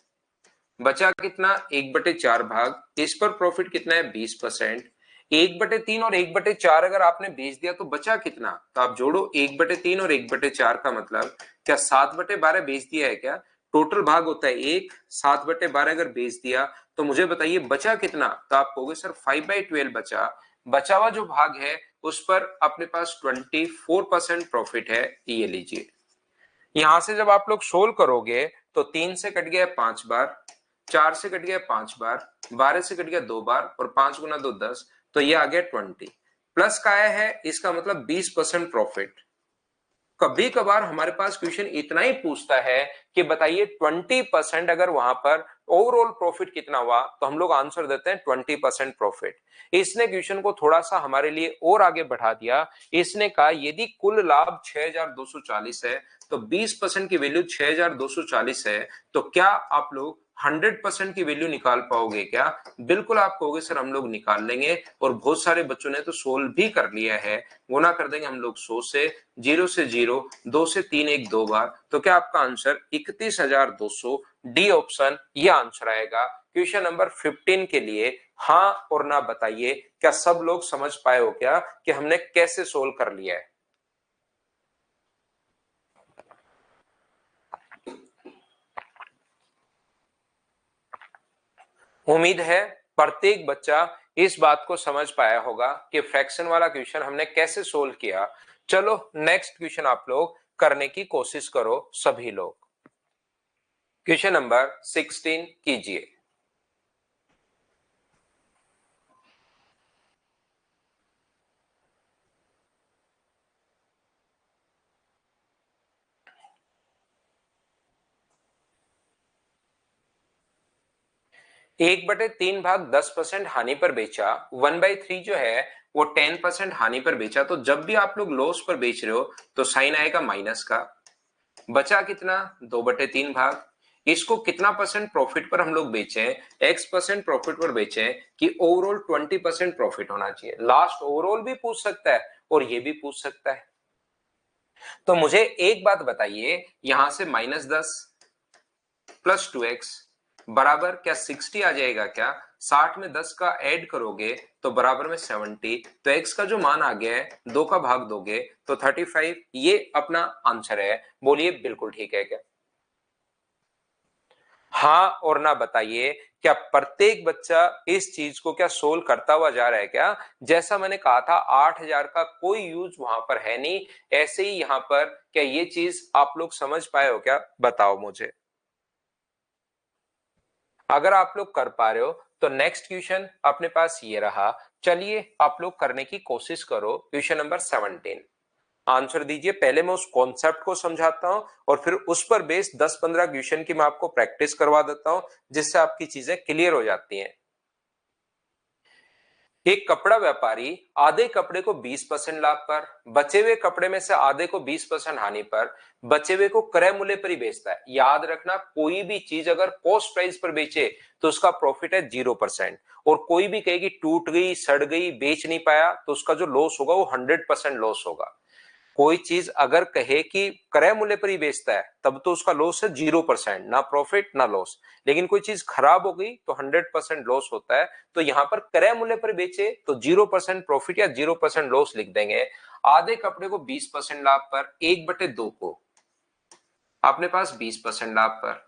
बचा कितना 1/4 भाग, इस पर प्रॉफिट कितना है 20%। 1/3 और 1/4 अगर आपने बेच दिया तो बचा कितना, तो आप जोड़ो 1/3 और 1/4 का मतलब क्या 7/12 बेच दिया है क्या? टोटल भाग होता है 1, 7/12 अगर बेच दिया तो मुझे बताइए बचा कितना, तो आप कहोगे सर 5/12 बचा। बचा हुआ जो भाग है उस पर अपने पास 24% प्रॉफिट है, ये लीजिए। यहां से जब आप लोग सोल्व करोगे तो 3 से कट गया 5 बार, 4 से कट गया 5 बार, 12 से कट गया 2 बार और 5 गुना 2 10, तो ये आ गया 20। प्लस का आया है इसका मतलब 20% प्रॉफिट। कभी कभार हमारे पास क्वेश्चन इतना ही पूछता है कि बताइए 20% अगर वहां पर ओवरऑल प्रॉफिट कितना हुआ, तो हम लोग आंसर देते हैं 20% प्रॉफिट। इसने क्वेश्चन को थोड़ा सा हमारे लिए और आगे बढ़ा दिया। इसने कहा यदि कुल लाभ 6240 है तो 20% की वैल्यू 6240 है, तो क्या आप लोग 100% की वैल्यू निकाल पाओगे क्या? बिल्कुल आप कहोगे सर हम लोग निकाल लेंगे, और बहुत सारे बच्चों ने तो सोल्व भी कर लिया है। गुना कर देंगे हम लोग 100 से, 0 से 0, 2 से 3 एक 2 बार, तो क्या आपका आंसर 31,200, डी ऑप्शन ये आंसर आएगा क्वेश्चन नंबर 15 के लिए। हाँ और ना बताइए, क्या सब लोग समझ पाए हो क्या कि हमने कैसे सोल्व कर लिया है? उम्मीद है प्रत्येक बच्चा इस बात को समझ पाया होगा कि फ्रैक्शन वाला क्वेश्चन हमने कैसे सोल्व किया। चलो नेक्स्ट क्वेश्चन आप लोग करने की कोशिश करो सभी लोग। क्वेश्चन नंबर 16 कीजिए। एक बटे तीन भाग 10% हानि पर बेचा, 1/3 जो है वो 10% हानि पर बेचा, तो जब भी आप लोग लॉस पर बेच रहे हो तो साइन आएगा माइनस का। बचा कितना 2/3 भाग, इसको कितना परसेंट प्रॉफिट पर हम लोग बेचे, x% प्रॉफिट पर बेचे कि ओवरऑल 20% प्रॉफिट होना चाहिए। लास्ट ओवरऑल भी पूछ सकता है और ये भी पूछ सकता है। तो मुझे एक बात बताइए, यहां से -10 प्लस 2x बराबर क्या 60 आ जाएगा क्या? 60 में 10 का ऐड करोगे तो बराबर में 70, तो x का जो मान आ गया है 2 का भाग दोगे तो 35, ये अपना आंसर है। बोलिए बिल्कुल ठीक है क्या? हाँ और ना बताइए, क्या प्रत्येक बच्चा इस चीज को क्या सोल्व करता हुआ जा रहा है क्या? जैसा मैंने कहा था 8000 का कोई यूज वहां पर है नहीं, ऐसे ही यहां पर क्या ये चीज आप लोग समझ पाए हो क्या? बताओ मुझे। अगर आप लोग कर पा रहे हो तो नेक्स्ट क्वेश्चन अपने पास ये रहा। चलिए आप लोग करने की कोशिश करो क्वेश्चन नंबर 17। आंसर दीजिए। पहले मैं उस कॉन्सेप्ट को समझाता हूं और फिर उस पर बेस 10-15 क्वेश्चन की मैं आपको प्रैक्टिस करवा देता हूं, जिससे आपकी चीजें क्लियर हो जाती हैं। एक कपड़ा व्यापारी आधे कपड़े को 20% लाभ पर, बचे हुए कपड़े में से आधे को 20% हानि पर, बचे हुए को क्रय मूल्य पर ही बेचता है। याद रखना कोई भी चीज अगर कॉस्ट प्राइस पर बेचे तो उसका प्रॉफिट है 0%, और कोई भी कहेगी टूट गई सड़ गई बेच नहीं पाया तो उसका जो लॉस होगा वो 100% लॉस होगा। कोई चीज अगर कहे कि क्रय मूल्य पर ही बेचता है तब तो उसका लॉस है 0%, ना प्रॉफिट ना लॉस। लेकिन कोई चीज खराब हो गई तो 100% लॉस होता है। तो यहां पर क्रय मूल्य पर बेचे तो 0% प्रॉफिट या 0% लॉस लिख देंगे। आधे कपड़े को 20% लाभ पर, 1/2 को अपने पास 20% लाभ पर,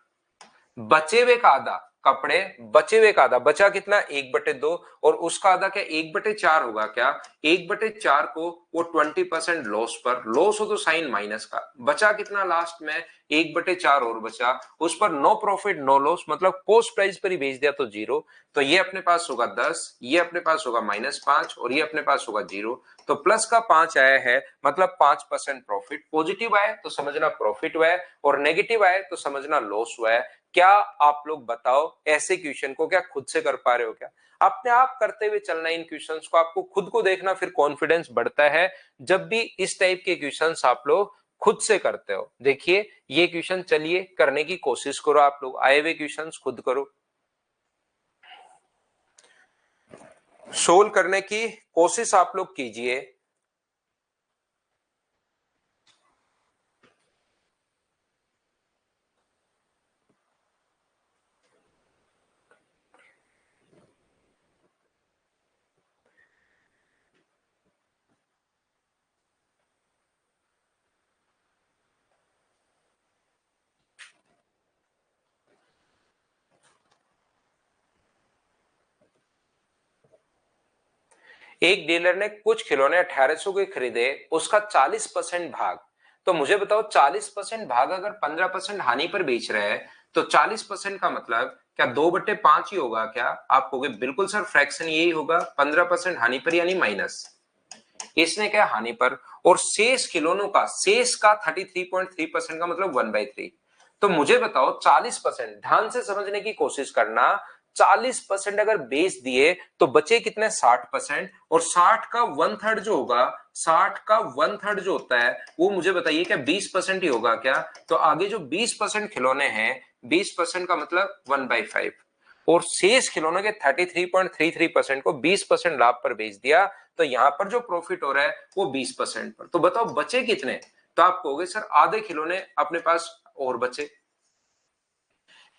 बचे हुए का आधा कपड़े, बचे हुए का आधा, बचा कितना 1/2, और उसका आधा क्या 1/4 होगा क्या? 1/4 को वो 20% लॉस पर, लॉस हो तो साइन माइनस का, बचा कितना लास्ट में 1/4 और बचा, उस पर नो प्रॉफिट नो लॉस, मतलब कॉस्ट प्राइस पर ही बेच दिया तो 0। तो ये अपने पास होगा 10, ये अपने पास होगा -5 और ये अपने पास होगा 0। तो प्लस का 5 आया है मतलब 5% प्रॉफिट। पॉजिटिव आए तो समझना प्रॉफिट हुआ है और नेगेटिव आए तो समझना लॉस हुआ है। क्या आप लोग बताओ, ऐसे क्वेश्चन को क्या खुद से कर पा रहे हो क्या? अपने आप करते हुए चलना इन क्वेश्चंस को, आपको खुद को देखना, फिर कॉन्फिडेंस बढ़ता है जब भी इस टाइप के क्वेश्चंस आप लोग खुद से करते हो। देखिए ये क्वेश्चन, चलिए करने की कोशिश करो, आप लोग आए हुए क्वेश्चंस खुद करो, सोल्व करने की कोशिश आप लोग कीजिए। एक डीलर ने कुछ खिलौने 1800 के खरीदे, उसका 40% भाग। तो मुझे बताओ 40% भाग अगर 15% हानि पर बेच रहे हैं, तो 40% का मतलब क्या 2/5 ही होगा क्या? आप कहोगे बिल्कुल सर, फ्रैक्शन यही होगा, 15% हानि पर यानी माइनस। इसने क्या हानि पर, और शेष खिलौनों का, शेष का 33.3% का मतलब 1/3। तो मुझे बताओ 40%, ध्यान से समझने की कोशिश करना, 40% अगर बेच दिए तो बचे कितने? 60%। और 60 का 1/3 जो होगा, 60 का 1/3 जो होता है वो मुझे बताइए क्या 20% ही होगा क्या? तो आगे जो 20% खिलौने हैं, 20% का मतलब 1/5, और शेष खिलौनों के 33.33% को 20% लाभ पर बेच दिया, तो यहां पर जो प्रॉफिट हो रहा है वो 20% पर। तो बताओ बचे कितने? तो आप कहोगे सर आधे खिलौने अपने पास और बचे।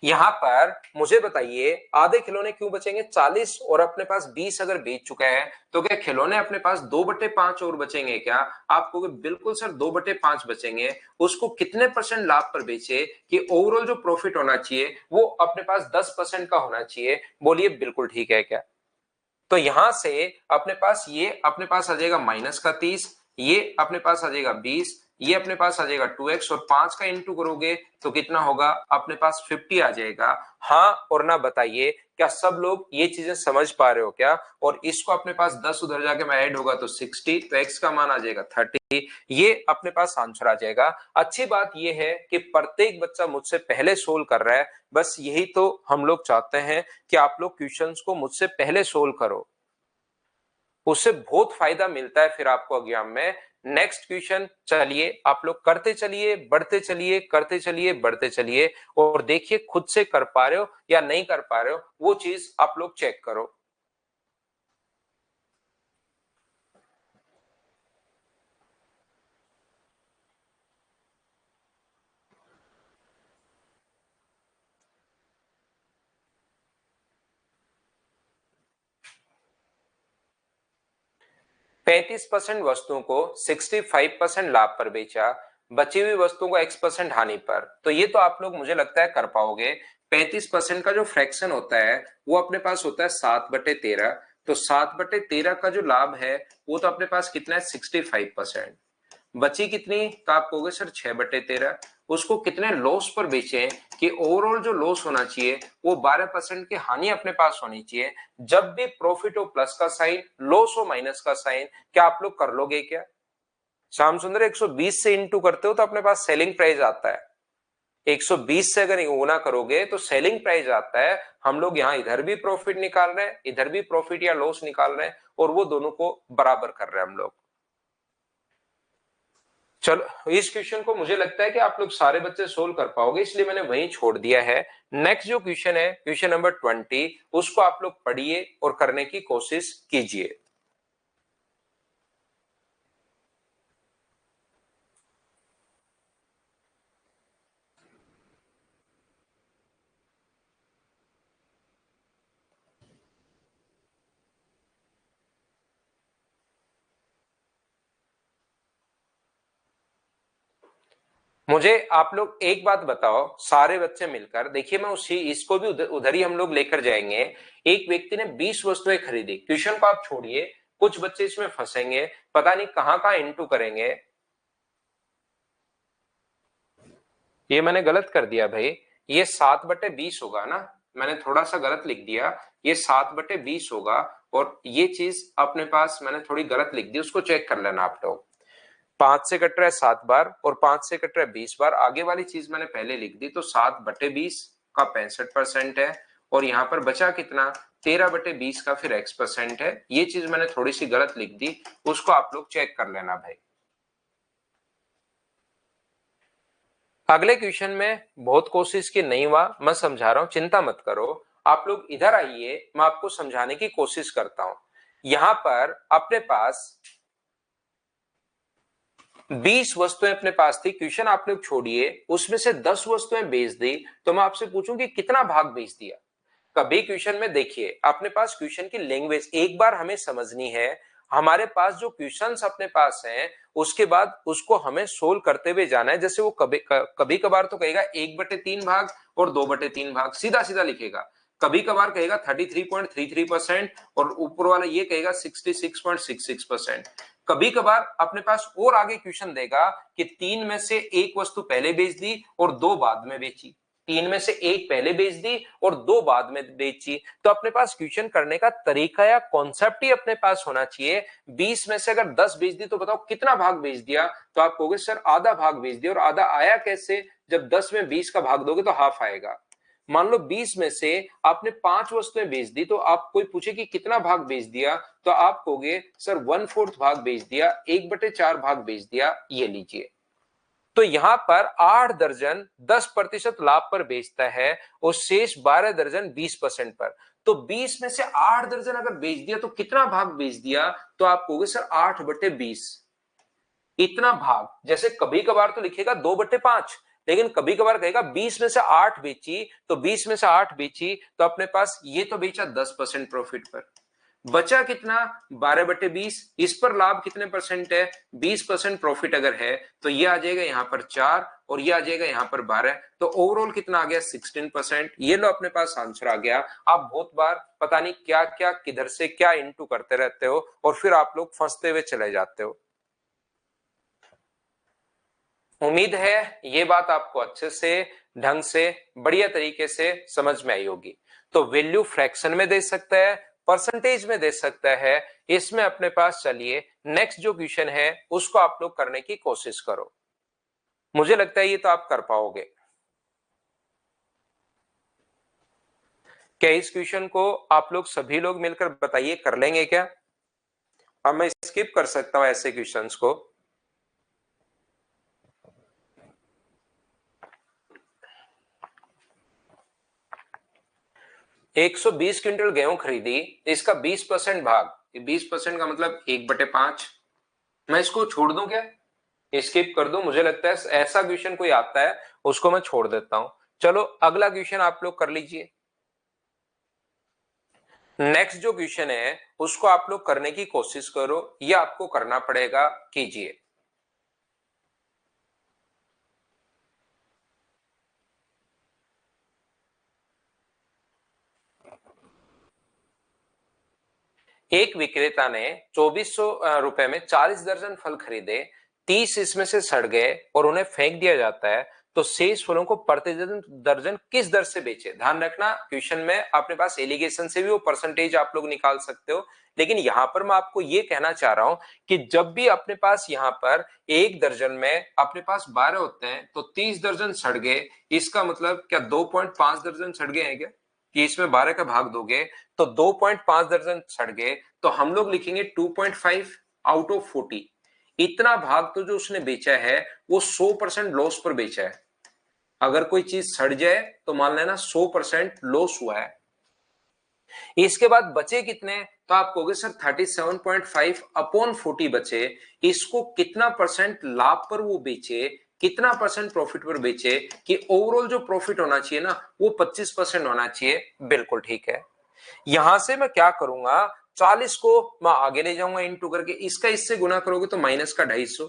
यहां पर मुझे बताइए आधे खिलौने क्यों बचेंगे? 40 और अपने पास 20 अगर बेच चुका है, तो क्या खिलौने अपने पास 2/5 और बचेंगे क्या? आप कहोगे बिल्कुल सर 2/5 बचेंगे। उसको कितने परसेंट लाभ पर बेचे कि ओवरऑल जो प्रॉफिट होना चाहिए वो अपने पास 10% का होना चाहिए? बोलिए बिल्कुल ठीक है क्या? तो यहां से अपने पास ये अपने पास आ जाएगा -30, ये अपने पास आ जाएगा 20, ये अपने पास आ जाएगा 2x, और 5 का इंटू करोगे तो कितना होगा? अपने पास 50 आ जाएगा। हाँ और ना बताइए, क्या सब लोग ये चीजें समझ पा रहे हो क्या? और इसको अपने पास 10 उधर जाके में ऐड होगा तो 60, तो x का मान आ जाएगा 30, ये अपने पास आंसर आ जाएगा। अच्छी बात ये है कि प्रत्येक बच्चा मुझसे पहले सोल्व कर रहा है, बस यही तो हम लोग चाहते हैं कि आप लोग क्वेश्चंस को मुझसे पहले सोल्व करो, उससे बहुत फायदा मिलता है फिर आपको एग्जाम में। नेक्स्ट क्वेश्चन, चलिए आप लोग करते चलिए, बढ़ते चलिए, करते चलिए, बढ़ते चलिए, और देखिए खुद से कर पा रहे हो या नहीं कर पा रहे हो, वो चीज आप लोग चेक करो। 35% वस्तुओं को 65% लाभ पर बेचा, बची हुई वस्तुओं को x% हानि पर। तो ये तो आप लोग मुझे लगता है कर पाओगे। 35% का जो फ्रैक्शन होता है वो अपने पास होता है 7/13। तो 7/13 का जो लाभ है वो तो अपने पास कितना है? 65%। बची कितनी? तो आप कहोगे सर 6/13। उसको कितने लॉस पर बेचे कि ओवरऑल जो लॉस होना चाहिए वो 12% की हानि अपने पास होनी चाहिए। जब भी प्रॉफिट हो प्लस का साइन, लॉस हो माइनस का साइन, क्या आप लोग कर लोगे क्या? श्याम सुंदर 120 से इंटू करते हो तो अपने पास सेलिंग प्राइस आता है। 120 से अगर गुना करोगे तो सेलिंग प्राइस आता है। हम लोग यहाँ इधर भी प्रॉफिट निकाल रहे हैं, इधर भी प्रॉफिट या लॉस निकाल रहे हैं, और वो दोनों को बराबर कर रहे हैं हम लोग। चलो इस क्वेश्चन को मुझे लगता है कि आप लोग सारे बच्चे सोल्व कर पाओगे, इसलिए मैंने वहीं छोड़ दिया है। नेक्स्ट जो क्वेश्चन है, क्वेश्चन नंबर 20, उसको आप लोग पढ़िए और करने की कोशिश कीजिए। मुझे आप लोग एक बात बताओ, सारे बच्चे मिलकर देखिए, मैं उसी इसको भी उधर ही हम लोग लेकर जाएंगे। एक व्यक्ति ने 20 वस्तुएं खरीदी, क्वेश्चन को आप छोड़िए, कुछ बच्चे इसमें फंसेंगे, पता नहीं कहां कहां इंटू करेंगे। ये मैंने गलत कर दिया भाई, ये 7/20 होगा ना, मैंने थोड़ा सा गलत लिख दिया, ये 7/20 होगा। और ये चीज अपने पास मैंने थोड़ी गलत लिख दी, उसको चेक कर लेना आप लोग। 5 से कट रहा है 7 बार, और 5 से कट रहा है 20 बार, आगे वाली चीज मैंने पहले लिख दी, तो 7/20 का 65% है, और यहाँ पर बचा कितना 13/20 का फिर x% है। ये चीज मैंने थोड़ी सी गलत लिख दी, उसको आप लोग चेक कर लेना भाई। अगले क्वेश्चन में बहुत कोशिश की नहीं हुआ, मैं समझा रहा हूं, चिंता मत करो। आप लोग इधर आइए, मैं आपको समझाने की कोशिश करता हूं। यहां पर अपने पास 20 वस्तुएं अपने पास थी, क्वेश्चन आप लोग छोड़िए, उसमें से 10 वस्तुएं बेच दी, तो मैं आपसे पूछूं कि कितना भाग बेच दिया। कभी क्वेश्चन में देखिए, अपने पास क्वेश्चन की लैंग्वेज एक बार हमें समझनी है। हमारे पास जो क्वेश्चंस अपने पास हैं, उसके बाद उसको हमें सोल्व करते हुए जाना है। जैसे वो कभी कभार तो कहेगा 1/3 भाग और 2/3 भाग, सीधा सीधा लिखेगा। कभी कभार कहेगा 33.33% और ऊपर वाला ये कहेगा 66.66%। कभी कभार अपने पास और आगे क्वेश्चन देगा कि 3 में से एक वस्तु पहले बेच दी और 2 बाद में बेची, 3 में से एक पहले बेच दी और 2 बाद में बेची। तो अपने पास क्वेश्चन करने का तरीका या कॉन्सेप्ट ही अपने पास होना चाहिए। 20 में से अगर 10 बेच दी तो बताओ कितना भाग बेच दिया, तो आप कहोगे सर आधा भाग बेच दिया। और आधा आया कैसे, जब 10 में 20 का भाग दोगे तो हाफ आएगा। मान लो 20 में से आपने 5 वस्तुएं बेच दी, तो आप कोई पूछे कि कितना भाग बेच दिया, तो आप कहोगे सर 1/4 भाग बेच दिया, 1/4 भाग बेच दिया। ये लीजिए, तो यहां पर 8 दर्जन 10% लाभ पर बेचता है और शेष 12 दर्जन 20% पर। तो 20 में से 8 दर्जन अगर बेच दिया तो कितना भाग बेच दिया, तो आप कहोगे सर 8/20 इतना भाग। जैसे कभी कभार तो लिखेगा 2/5, लेकिन कभी कभार कहेगा 20 में से 8 बेची, तो 20 में से 8 बेची तो अपने पास ये तो बेचा 10% प्रॉफिट पर, बचा कितना 12/20। इस पर लाभ कितने परसेंट है, 20% प्रॉफिट अगर है तो ये आ जाएगा यहाँ पर 4 और ये आ जाएगा यहाँ पर 12, तो ओवरऑल कितना आ गया 16%। ये लो अपने पास आंसर आ गया। आप बहुत बार पता नहीं क्या क्या किधर से क्या इनटू करते रहते हो और फिर आप लोग फंसते हुए चले जाते हो। उम्मीद है ये बात आपको अच्छे से ढंग से बढ़िया तरीके से समझ में आई होगी। तो वैल्यू फ्रैक्शन में दे सकता है, परसेंटेज में दे सकता है। इसमें अपने पास चलिए नेक्स्ट जो क्वेश्चन है उसको आप लोग करने की कोशिश करो। मुझे लगता है ये तो आप कर पाओगे। क्या इस क्वेश्चन को आप लोग सभी लोग मिलकर बताइए कर लेंगे क्या? अब मैं स्किप कर सकता हूं ऐसे क्वेश्चंस को। 120 क्विंटल गेहूं खरीदी, इसका 20% भाग, 20% का मतलब 1/5। मैं इसको छोड़ दूं क्या, स्किप कर दूं? मुझे लगता है ऐसा क्वेश्चन कोई आता है उसको मैं छोड़ देता हूं। चलो अगला क्वेश्चन आप लोग कर लीजिए। नेक्स्ट जो क्वेश्चन है उसको आप लोग करने की कोशिश करो, ये आपको करना पड़ेगा, कीजिए। एक विक्रेता ने 2400 रुपए में 40 दर्जन फल खरीदे, 30 इसमें से सड़ गए और उन्हें फेंक दिया जाता है, तो शेष फलों को प्रति दर्जन दर्जन किस दर से बेचे? ध्यान रखना क्वेश्चन में अपने पास एलिगेशन से भी वो परसेंटेज आप लोग निकाल सकते हो, लेकिन यहां पर मैं आपको ये कहना चाह रहा हूं कि जब भी अपने पास यहां पर एक दर्जन में अपने पास 12 होते हैं तो 30 दर्जन सड़ गए, इसका मतलब क्या 2.5 दर्जन सड़ गए हैं क्या? कि इसमें 12 का भाग दोगे तो 2.5 दर्जन सड़ गए, तो हम लोग लिखेंगे 2.5 आउट ऑफ 40। इतना भाग तो जो उसने बेचा है वो 100% लॉस पर बेचा है। अगर कोई चीज सड़ जाए तो मान लेना 100% लॉस हुआ है। इसके बाद बचे कितने, तो आप कहोगे सर 37.5 अपॉन 40 बचे। इसको कितना परसेंट लाभ पर वो बेचे, कितना परसेंट प्रॉफिट पर बेचे, कि ओवरऑल जो प्रॉफिट होना चाहिए ना वो 25% होना चाहिए। बिल्कुल ठीक है। यहां से मैं क्या करूंगा, 40 को मैं आगे ले जाऊंगा इंटू करके, इसका इससे गुना करोगे तो माइनस का 250,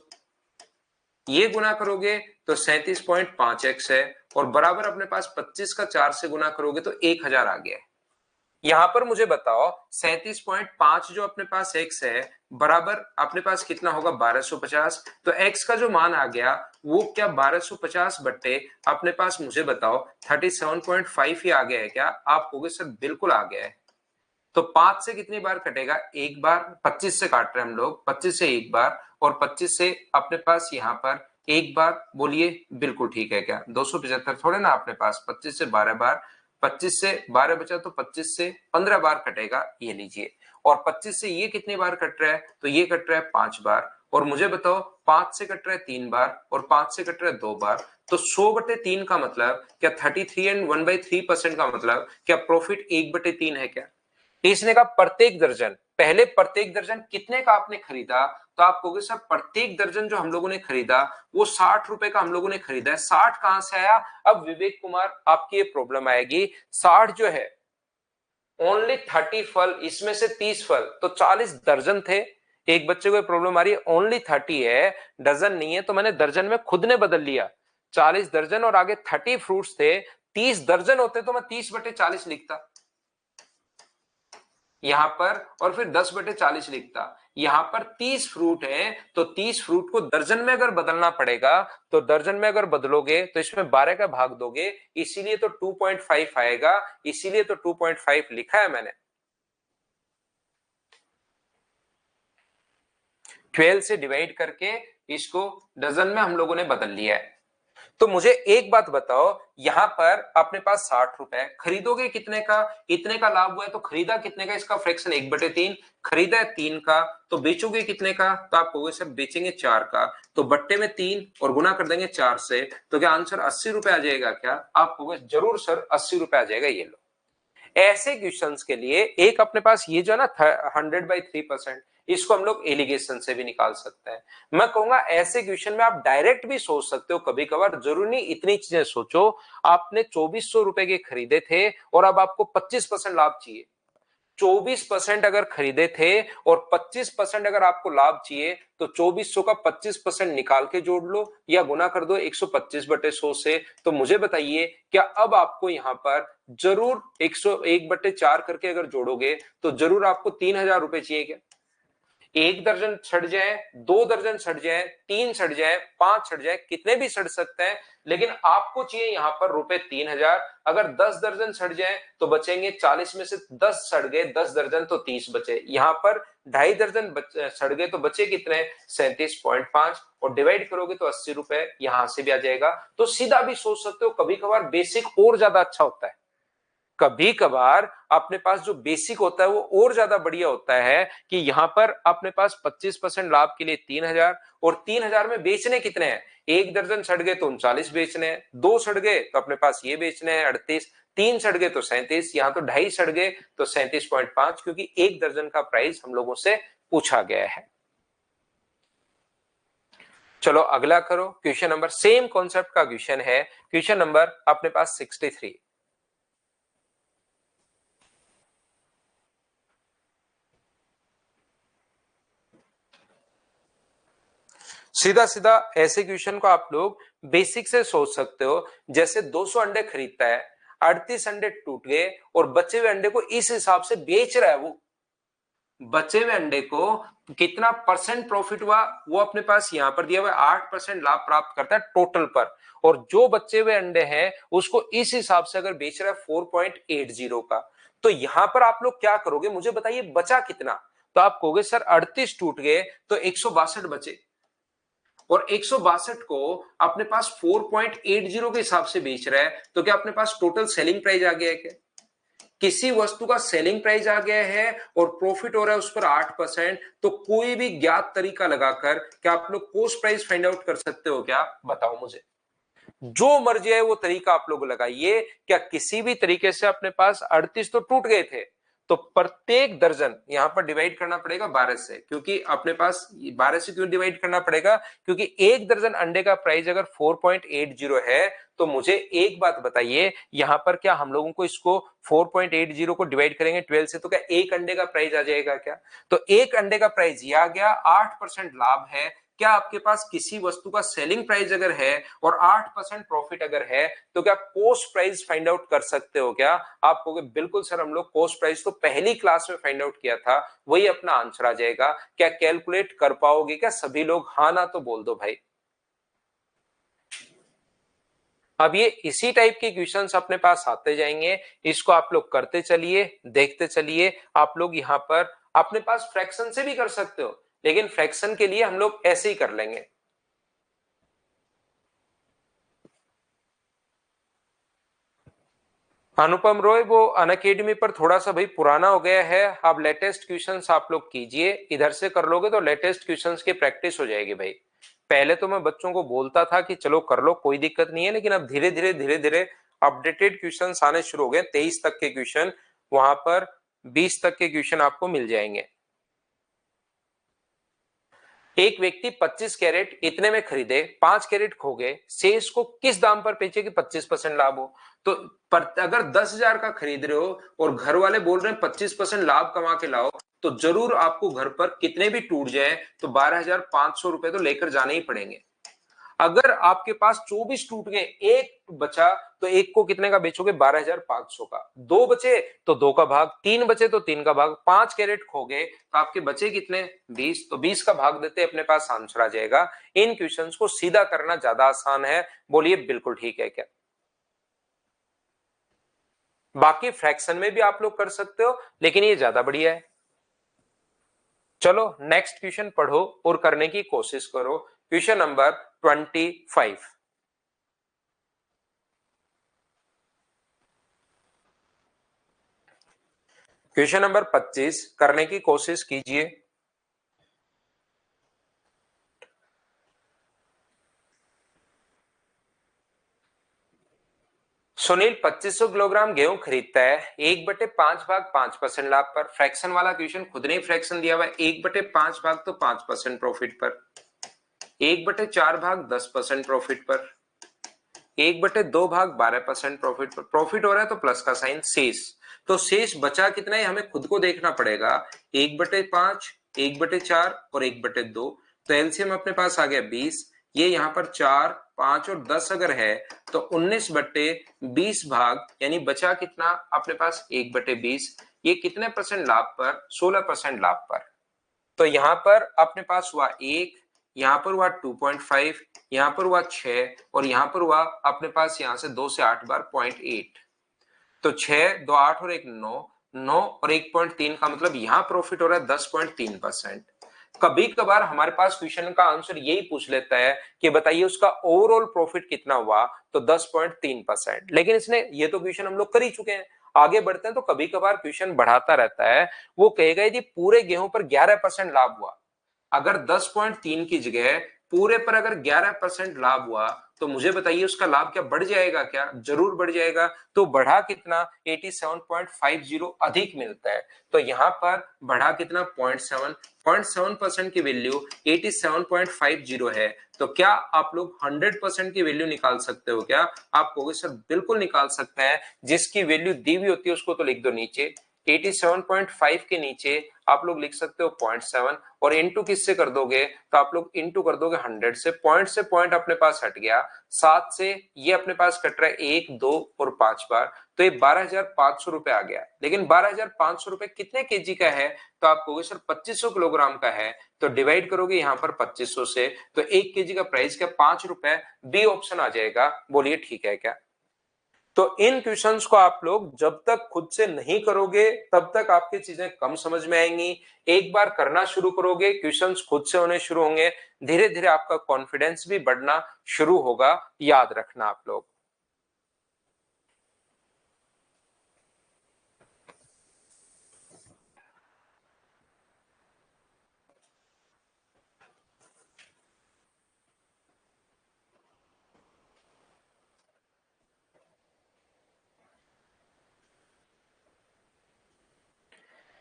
ये गुना करोगे तो 37.5x है, और बराबर अपने पास 25 का 4 से गुना करोगे तो 1000 आ गया है। यहां पर मुझे बताओ 37.5 जो अपने पास x है बराबर अपने पास कितना होगा 1250, तो x का जो मान आ गया वो क्या 1250 बट्टे अपने पास मुझे बताओ 37.5 ही आ गया है क्या? आप कहोगे सर बिल्कुल आ गया है। तो 5 से कितनी बार कटेगा, एक बार। 25 से काट रहे हैं हम लोग, 25 से एक बार, और 25 से अपने पास यहाँ पर एक बार बोलिए, बिल्कुल ठीक है क्या? 275 थोड़े ना अपने पास, 25 से 12 बार, 25 से 12 बचा तो 25 से 15 बार कटेगा, ये लीजिए। और 25 से ये कितनी बार कट रहा है? तो ये कट रहा है 5 बार। और मुझे बताओ 5 से कट रहा है 3 बार और 5 से कट रहा है 2 बार। तो 100/3 का मतलब क्या 33 एंड 1/3% का मतलब क्या प्रॉफिट 1/3 है क्या? इसने कहा प्रत्येक दर्जन, पहले प्रत्येक दर्जन कितने का आपने खरीदा? तो आप कहोगे सर प्रत्येक दर्जन जो हम लोगों ने खरीदा वो 60 रुपए का हम लोगों ने खरीदा है। 60 कहां से आया? अब विवेक कुमार आपकी ये प्रॉब्लम आएगी, 60 जो है ओनली 30 फल, इसमें से 30 फल, तो 40 दर्जन थे। एक बच्चे को प्रॉब्लम आ रही है ओनली 30 है, डजन नहीं है, तो मैंने दर्जन में खुद ने बदल लिया। 40 दर्जन और आगे 30 फ्रूट्स थे। 30 दर्जन होते तो मैं 30/40 लिखता यहां पर, और फिर 10/40 लिखता। यहां पर 30 फ्रूट है तो 30 फ्रूट को दर्जन में अगर बदलना पड़ेगा, तो दर्जन में अगर बदलोगे तो इसमें 12 का भाग दोगे, इसीलिए तो 2.5 आएगा, इसीलिए तो 2.5 लिखा है मैंने। 12 से डिवाइड करके इसको डजन में हम लोगों ने बदल लिया है। तो मुझे एक बात बताओ, यहां पर अपने पास 60 रुपए, खरीदोगे कितने का? इतने का लाभ हुआ है तो खरीदा कितने का? इसका फ्रैक्शन 1/3, खरीदा है 3 का, तो बेचोगे कितने का? तो आप कहोगे सर बेचेंगे 4 का, तो बट्टे में 3 और गुना कर देंगे 4 से, तो क्या आंसर 80 रुपए आ जाएगा क्या? आप कहोगे जरूर सर 80 रुपए आ जाएगा, ये लो। ऐसे क्वेश्चंस के लिए एक अपने पास ये जो है ना 100/3%, इसको हम लोग एलिगेशन से भी निकाल सकते हैं। मैं कहूंगा ऐसे क्वेश्चन में आप डायरेक्ट भी सोच सकते हो, कभी कभार जरूरी नहीं इतनी चीजें सोचो। आपने 2400 रुपए के खरीदे थे और अब आपको 25% लाभ चाहिए। 24% अगर खरीदे थे और 25% अगर आपको लाभ चाहिए, तो 2400 का 25% निकाल के जोड़ लो या गुना कर दो 125/100 से। तो मुझे बताइए क्या अब आपको यहां पर जरूर 101/4 करके अगर जोड़ोगे तो जरूर आपको 3000 रुपए चाहिए क्या? एक दर्जन सड़ जाए, 2 दर्जन सड़ जाए, 3 सड़ जाए, 5 सड़ जाए, कितने भी सड़ सकते हैं, लेकिन आपको चाहिए यहां पर रुपए 3000। अगर 10 दर्जन सड़ जाए तो बचेंगे 40 में से 10 सड़ गए, 10 दर्जन तो 30 बचे। यहां पर 2.5 दर्जन सड़ गए तो बचे कितने? 37.5, और डिवाइड करोगे तो 80 रुपए यहां से भी आ जाएगा। तो सीधा भी सोच सकते हो, कभी कभार बेसिक और ज्यादा अच्छा होता है। कभी कभार अपने पास जो बेसिक होता है वो और ज्यादा बढ़िया होता है कि यहां पर अपने पास 25% लाभ के लिए 3000, और 3000 में बेचने कितने हैं? 1 दर्जन सड़ गए तो 39 बेचने हैं, 2 सड़ गए तो अपने पास ये बेचने हैं 38, 3 सड़ गए तो 37, यहां तो 2.5 सड़ गए तो 37.5, क्योंकि 1 दर्जन का प्राइस हम लोगों से पूछा गया है। चलो अगला करो, क्वेश्चन नंबर, सेम कॉन्सेप्ट का क्वेश्चन है, क्वेश्चन नंबर अपने पास 63। सीधा सीधा ऐसे क्वेश्चन को आप लोग बेसिक से सोच सकते हो। जैसे 200 अंडे खरीदता है, 38 अंडे टूट गए और बचे हुए अंडे को इस हिसाब से बेच रहा है। वो बचे हुए अंडे को कितना परसेंट प्रॉफिट हुआ वो अपने पास यहां पर दिया हुआ है, 8% लाभ प्राप्त करता है टोटल पर। और जो बचे हुए अंडे हैं उसको इस हिसाब से अगर बेच रहा है 4.80 का, तो यहां पर आप लोग क्या करोगे मुझे बताइए, बचा कितना? तो आप कहोगे सर 38 टूट गए तो 162 बचे, और 162 को अपने पास 4.80 के हिसाब से बेच रहा है, तो क्या अपने पास टोटल सेलिंग प्राइस आ गया है क्या? किसी वस्तु का सेलिंग प्राइस आ गया है और प्रॉफिट हो रहा है उस पर 8%, तो कोई भी ज्ञात तरीका लगाकर क्या आप लोग कॉस्ट प्राइस फाइंड आउट कर सकते हो क्या? बताओ मुझे। जो मर्जी है वो तरीका आप लोग लगाइए, क्या किसी भी तरीके से अपने पास 38 तो टूट गए थे, तो प्रत्येक दर्जन यहां पर डिवाइड करना पड़ेगा 12 से, क्योंकि अपने पास 12 से क्यों डिवाइड करना पड़ेगा? क्योंकि एक दर्जन अंडे का प्राइस अगर 4.80 है, तो मुझे एक बात बताइए, यहां पर क्या हम लोगों को इसको 4.80 को डिवाइड करेंगे 12 से, तो क्या एक अंडे का प्राइस आ जाएगा क्या? तो एक अंडे का प्राइस ये आ गया, 8% लाभ है। क्या आपके पास किसी वस्तु का सेलिंग प्राइस अगर है और 8% प्रॉफिट अगर है, तो क्या कॉस्ट प्राइस फाइंड आउट कर सकते हो क्या? आप कहोगे बिल्कुल सर, हम लोग कॉस्ट प्राइस तो पहली क्लास में फाइंड आउट किया था, वही अपना आंसर आ जाएगा। क्या कैलकुलेट कर पाओगे क्या सभी लोग? हाँ ना तो बोल दो भाई। अब ये इसी टाइप के क्वेश्चंस अपने पास आते जाएंगे, इसको आप लोग करते चलिए, देखते चलिए। आप लोग यहां पर अपने पास फ्रैक्शन से भी कर सकते हो, लेकिन फ्रैक्शन के लिए हम लोग ऐसे ही कर लेंगे। अनुपम रॉय वो अनअकैडमी पर थोड़ा सा भाई पुराना हो गया है, अब लेटेस्ट क्वेश्चंस आप लोग कीजिए, इधर से कर लोगे तो लेटेस्ट क्वेश्चंस की प्रैक्टिस हो जाएगी भाई। पहले तो मैं बच्चों को बोलता था कि चलो कर लो कोई दिक्कत नहीं है, लेकिन अब धीरे धीरे अपडेटेड क्वेश्चंस आने शुरू हो गए। 23 तक के क्वेश्चन, वहां पर 20 तक के क्वेश्चन आपको मिल जाएंगे। एक व्यक्ति 25 कैरेट इतने में खरीदे, 5 कैरेट खो गए, शेष को किस दाम पर बेचे कि 25% लाभ हो? तो अगर 10,000 का खरीद रहे हो और घर वाले बोल रहे हैं 25% लाभ कमा के लाओ, तो जरूर आपको घर पर कितने भी टूट जाए तो 12,500 रुपए तो लेकर जाने ही पड़ेंगे। अगर आपके पास 24 टूट गए, एक बचा, तो एक को कितने का बेचोगे? 12,500 का। दो बचे तो दो का भाग, तीन बचे तो तीन का भाग, 5 कैरेट खो गए तो आपके बचे कितने? 20। तो 20 का भाग देते अपने पास आंसर आ जाएगा। इन क्वेश्चंस को सीधा करना ज्यादा आसान है। बोलिए बिल्कुल ठीक है क्या? बाकी फ्रैक्शन में भी आप लोग कर सकते हो, लेकिन ये ज्यादा बढ़िया है। चलो नेक्स्ट क्वेश्चन पढ़ो और करने की कोशिश करो। Question number 25। क्वेश्चन नंबर 25 करने की कोशिश कीजिए। सुनील 2500 किलोग्राम गेहूं खरीदता है, 1/5 भाग 5% लाभ पर। फ्रैक्शन वाला क्वेश्चन खुद ने फ्रैक्शन दिया हुआ है। 1/5 भाग तो 5% प्रॉफिट पर, 1/4 भाग 10% प्रॉफिट पर, 1/2 भाग 12% प्रॉफिट पर। प्रॉफिट हो रहा है तो प्लस का साइन, शेष। तो शेष बचा कितना है हमें खुद को देखना पड़ेगा। 1/5, 1/4 और 1/2। तो एलसीएम अपने पास आ गया 20। ये यहाँ पर 4, 5 और 10 अगर है तो 19/20 भाग, यानी बचा कितना अपने पास? 1/20। ये कितने परसेंट लाभ पर? 16% लाभ पर। तो यहां पर अपने पास हुआ 1, यहां पर हुआ 2.5, यहां पर हुआ 6 और यहां पर हुआ अपने पास यहां से 2 से 8 बार 0.8। तो 6, 2, 8 और 1 9, 9 और 1.3 का मतलब यहां प्रॉफिट हो रहा है 10.3%। कभी कभार हमारे पास क्वेश्चन का आंसर यही पूछ लेता है कि बताइए उसका ओवरऑल प्रॉफिट कितना हुआ, तो 10.3%। लेकिन इसने ये तो क्वेश्चन हम लोग कर ही चुके हैं। आगे बढ़ते हैं तो कभी कभार क्वेश्चन बढ़ाता रहता है। वो कहेगा यदि पूरे गेहूं पर 11% लाभ हुआ, अगर 10.3 की जगह पूरे पर अगर 11% लाभ हुआ, तो मुझे बताइए उसका लाभ क्या बढ़ जाएगा क्या? जरूर बढ़ जाएगा। तो बढ़ा कितना? 87.50 अधिक मिलता है। तो यहां पर बढ़ा कितना? 0.7% की वैल्यू 87.50 है। तो क्या आप लोग 100% की वैल्यू निकाल सकते हो क्या? आप कहोगे सर बिल्कुल निकाल सकते हैं। जिसकी वैल्यू दी हुई होती है उसको तो लिख दो नीचे। 87.5 के नीचे आप लोग लिख सकते हो 0.7 और इनटू किससे कर दोगे? तो आप लोग इनटू कर दोगे 100 से पॉइंट अपने पास हट गया। 7 से ये अपने पास कट रहा है 1, 2 और 5 बार, तो ये 12,500 रुपए आ गया। लेकिन 12,500 रुपए कितने केजी का है? तो आप कहोगे सर 2500 किलोग्राम का है। तो डिवाइड करोगे यहाँ पर 2500 से, तो 1 केजी का प्राइस क्या? 5 रुपए। बी ऑप्शन आ जाएगा। बोलिए ठीक है क्या? तो इन क्वेश्चंस को आप लोग जब तक खुद से नहीं करोगे तब तक आपकी चीजें कम समझ में आएंगी। एक बार करना शुरू करोगे, क्वेश्चंस खुद से होने शुरू होंगे, धीरे धीरे आपका कॉन्फिडेंस भी बढ़ना शुरू होगा। याद रखना आप लोग।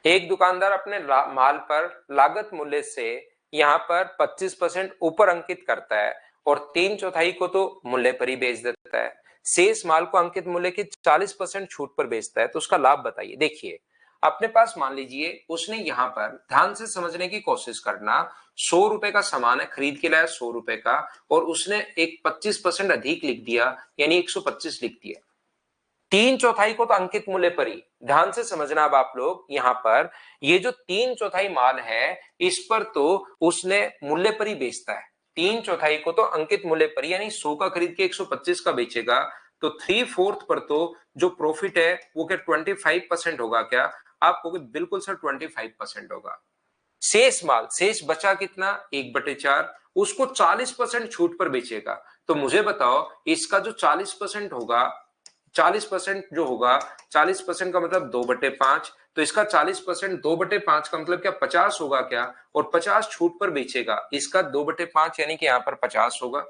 एक दुकानदार अपने माल पर लागत मूल्य से यहाँ पर 25% ऊपर अंकित करता है और 3/4 को तो मूल्य पर ही बेच देता है। शेष माल को अंकित मूल्य की 40% छूट पर बेचता है, तो उसका लाभ बताइए। देखिए अपने पास मान लीजिए उसने यहाँ पर, ध्यान से समझने की कोशिश करना, 100 रुपए का सामान है, खरीद के लाया 100 रुपए का, और उसने एक 25% अधिक लिख दिया, यानी 125 लिख दिया। 3/4 को तो अंकित मूल्य पर ही, ध्यान से समझना। अब आप लोग यहाँ पर ये जो 3/4 माल है इस पर तो उसने मूल्य पर ही बेचता है। 3/4 को तो अंकित मूल्य पर ही, यानी 100 का खरीद के 125 का बेचेगा। तो 3/4 पर तो जो प्रॉफिट है वो क्या 25% होगा क्या? आप कहोगे बिल्कुल सर 25% होगा। शेष माल, शेष बचा कितना? 1/4, उसको 40% छूट पर बेचेगा। तो मुझे बताओ इसका जो 40% होगा 40% जो होगा, 40% का मतलब 2/5, तो इसका 40% 2/5 का मतलब क्या 50 होगा क्या, और 50 छूट पर बेचेगा, इसका 2/5 यानी कि यहाँ पर 50 होगा।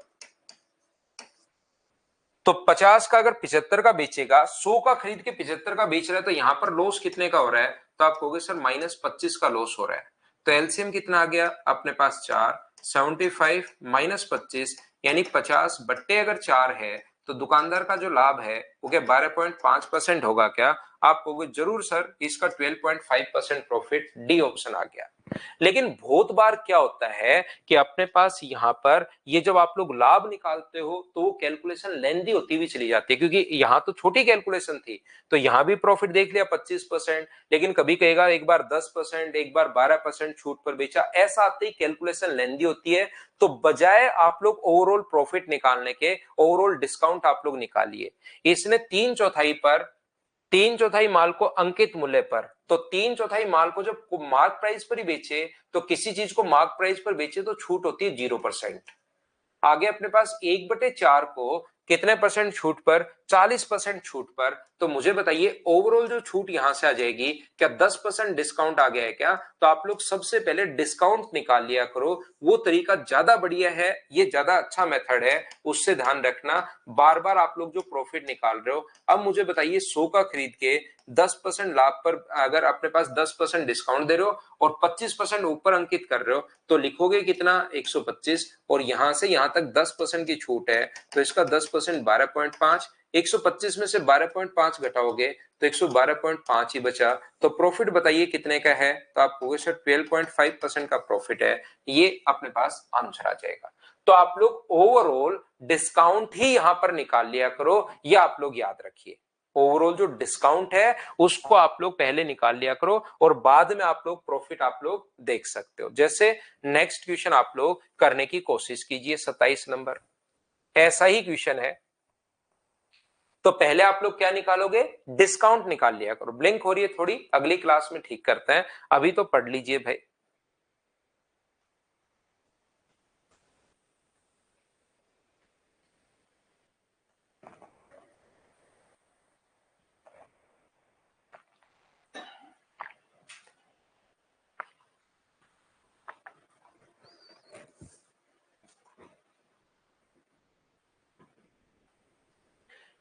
तो 50 का अगर 75 का बेचेगा, 100 का खरीद के 75 का बेच रहा है, तो यहां पर लॉस कितने का हो रहा है, तो आप कहोगे सर -25 का लॉस हो रहा है। तो एलसीएम कितना आ गया अपने पास 4, 75 -25 यानी 50 बट्टे अगर 4 है, तो दुकानदार का जो लाभ है वो क्या 12.5% होगा क्या, आप कहोगे जरूर सर, इसका 12.5% प्रॉफिट, डी ऑप्शन आ गया। लेकिन बहुत बार क्या होता है कि अपने पास यहाँ पर ये जब आप लोग लाभ निकालते हो तो वो कैलकुलेशन लेंदी होती हुई चली जाती है, क्योंकि यहाँ तो छोटी कैलकुलेशन थी, तो यहाँ भी प्रॉफिट देख लिया 25%, लेकिन कभी कहेगा एक बार 10%, एक बार 12% छूट पर बेचा, ऐसा आते ही कैलकुलेशन लेंदी होती है। तो बजाय आप लोग ओवरऑल प्रॉफिट निकालने के, ओवरऑल डिस्काउंट आप लोग निकालिए। इसने 3/4 पर, 3/4 माल को अंकित मूल्य पर, तो 3/4 माल को जब मार्क प्राइस पर ही बेचे, तो किसी चीज को मार्क प्राइस पर बेचे तो छूट होती है 0%। आगे अपने पास 1/4 को कितने परसेंट छूट पर, 40% छूट पर, तो मुझे बताइए ओवरऑल जो छूट यहां से आ जाएगी, क्या 10% डिस्काउंट आ गया है क्या, तो आप लोग सबसे पहले डिस्काउंट निकाल लिया करो, वो तरीका ज्यादा बढ़िया है, ये ज्यादा अच्छा मेथड है, उससे ध्यान रखना। बार बार आप लोग जो प्रॉफिट निकाल रहे हो, अब मुझे बताइए 100 का खरीद के 10% लाभ पर अगर अपने पास 10% डिस्काउंट दे रहे हो और 25% ऊपर अंकित कर रहे हो, तो लिखोगे कितना 125, और यहां से यहां तक 10% की छूट है, तो इसका 10% 12.5, 125 में से 12.5 घटाओगे तो 112.5 ही बचा, तो प्रॉफिट बताइए कितने का है, तो आप कहोगे सर 12.5% का प्रॉफिट है, ये अपने पास आंसर आ जाएगा। तो आप लोग ओवरऑल डिस्काउंट ही यहां पर निकाल लिया करो, ये आप लोग याद रखिए। ओवरऑल जो डिस्काउंट है उसको आप लोग पहले निकाल लिया करो, और बाद में आप लोग प्रॉफिट आप लोग देख सकते हो। जैसे नेक्स्ट क्वेश्चन आप लोग करने की कोशिश कीजिए, 27 नंबर, ऐसा ही क्वेश्चन है। तो पहले आप लोग क्या निकालोगे, डिस्काउंट निकाल लिया करो। ब्लिंक हो रही है थोड़ी, अगली क्लास में ठीक करते हैं, अभी तो पढ़ लीजिए भाई।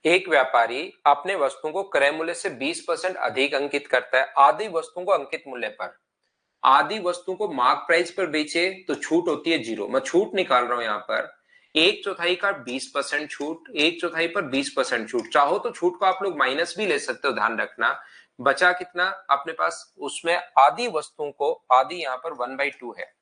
एक व्यापारी अपने वस्तुओं को क्रय मूल्य से 20% अधिक अंकित करता है आधी वस्तुओं को अंकित मूल्य पर, आधी वस्तु को मार्क प्राइस पर बेचे तो छूट होती है 0, मैं छूट निकाल रहा हूं यहां पर, 1/4 का 20% छूट, 1/4 पर 20% छूट, चाहो तो छूट को आप लोग माइनस भी ले सकते हो, ध्यान रखना। बचा कितना अपने पास, उसमें आधी वस्तुओं को, आधी यहां पर 1/2 है,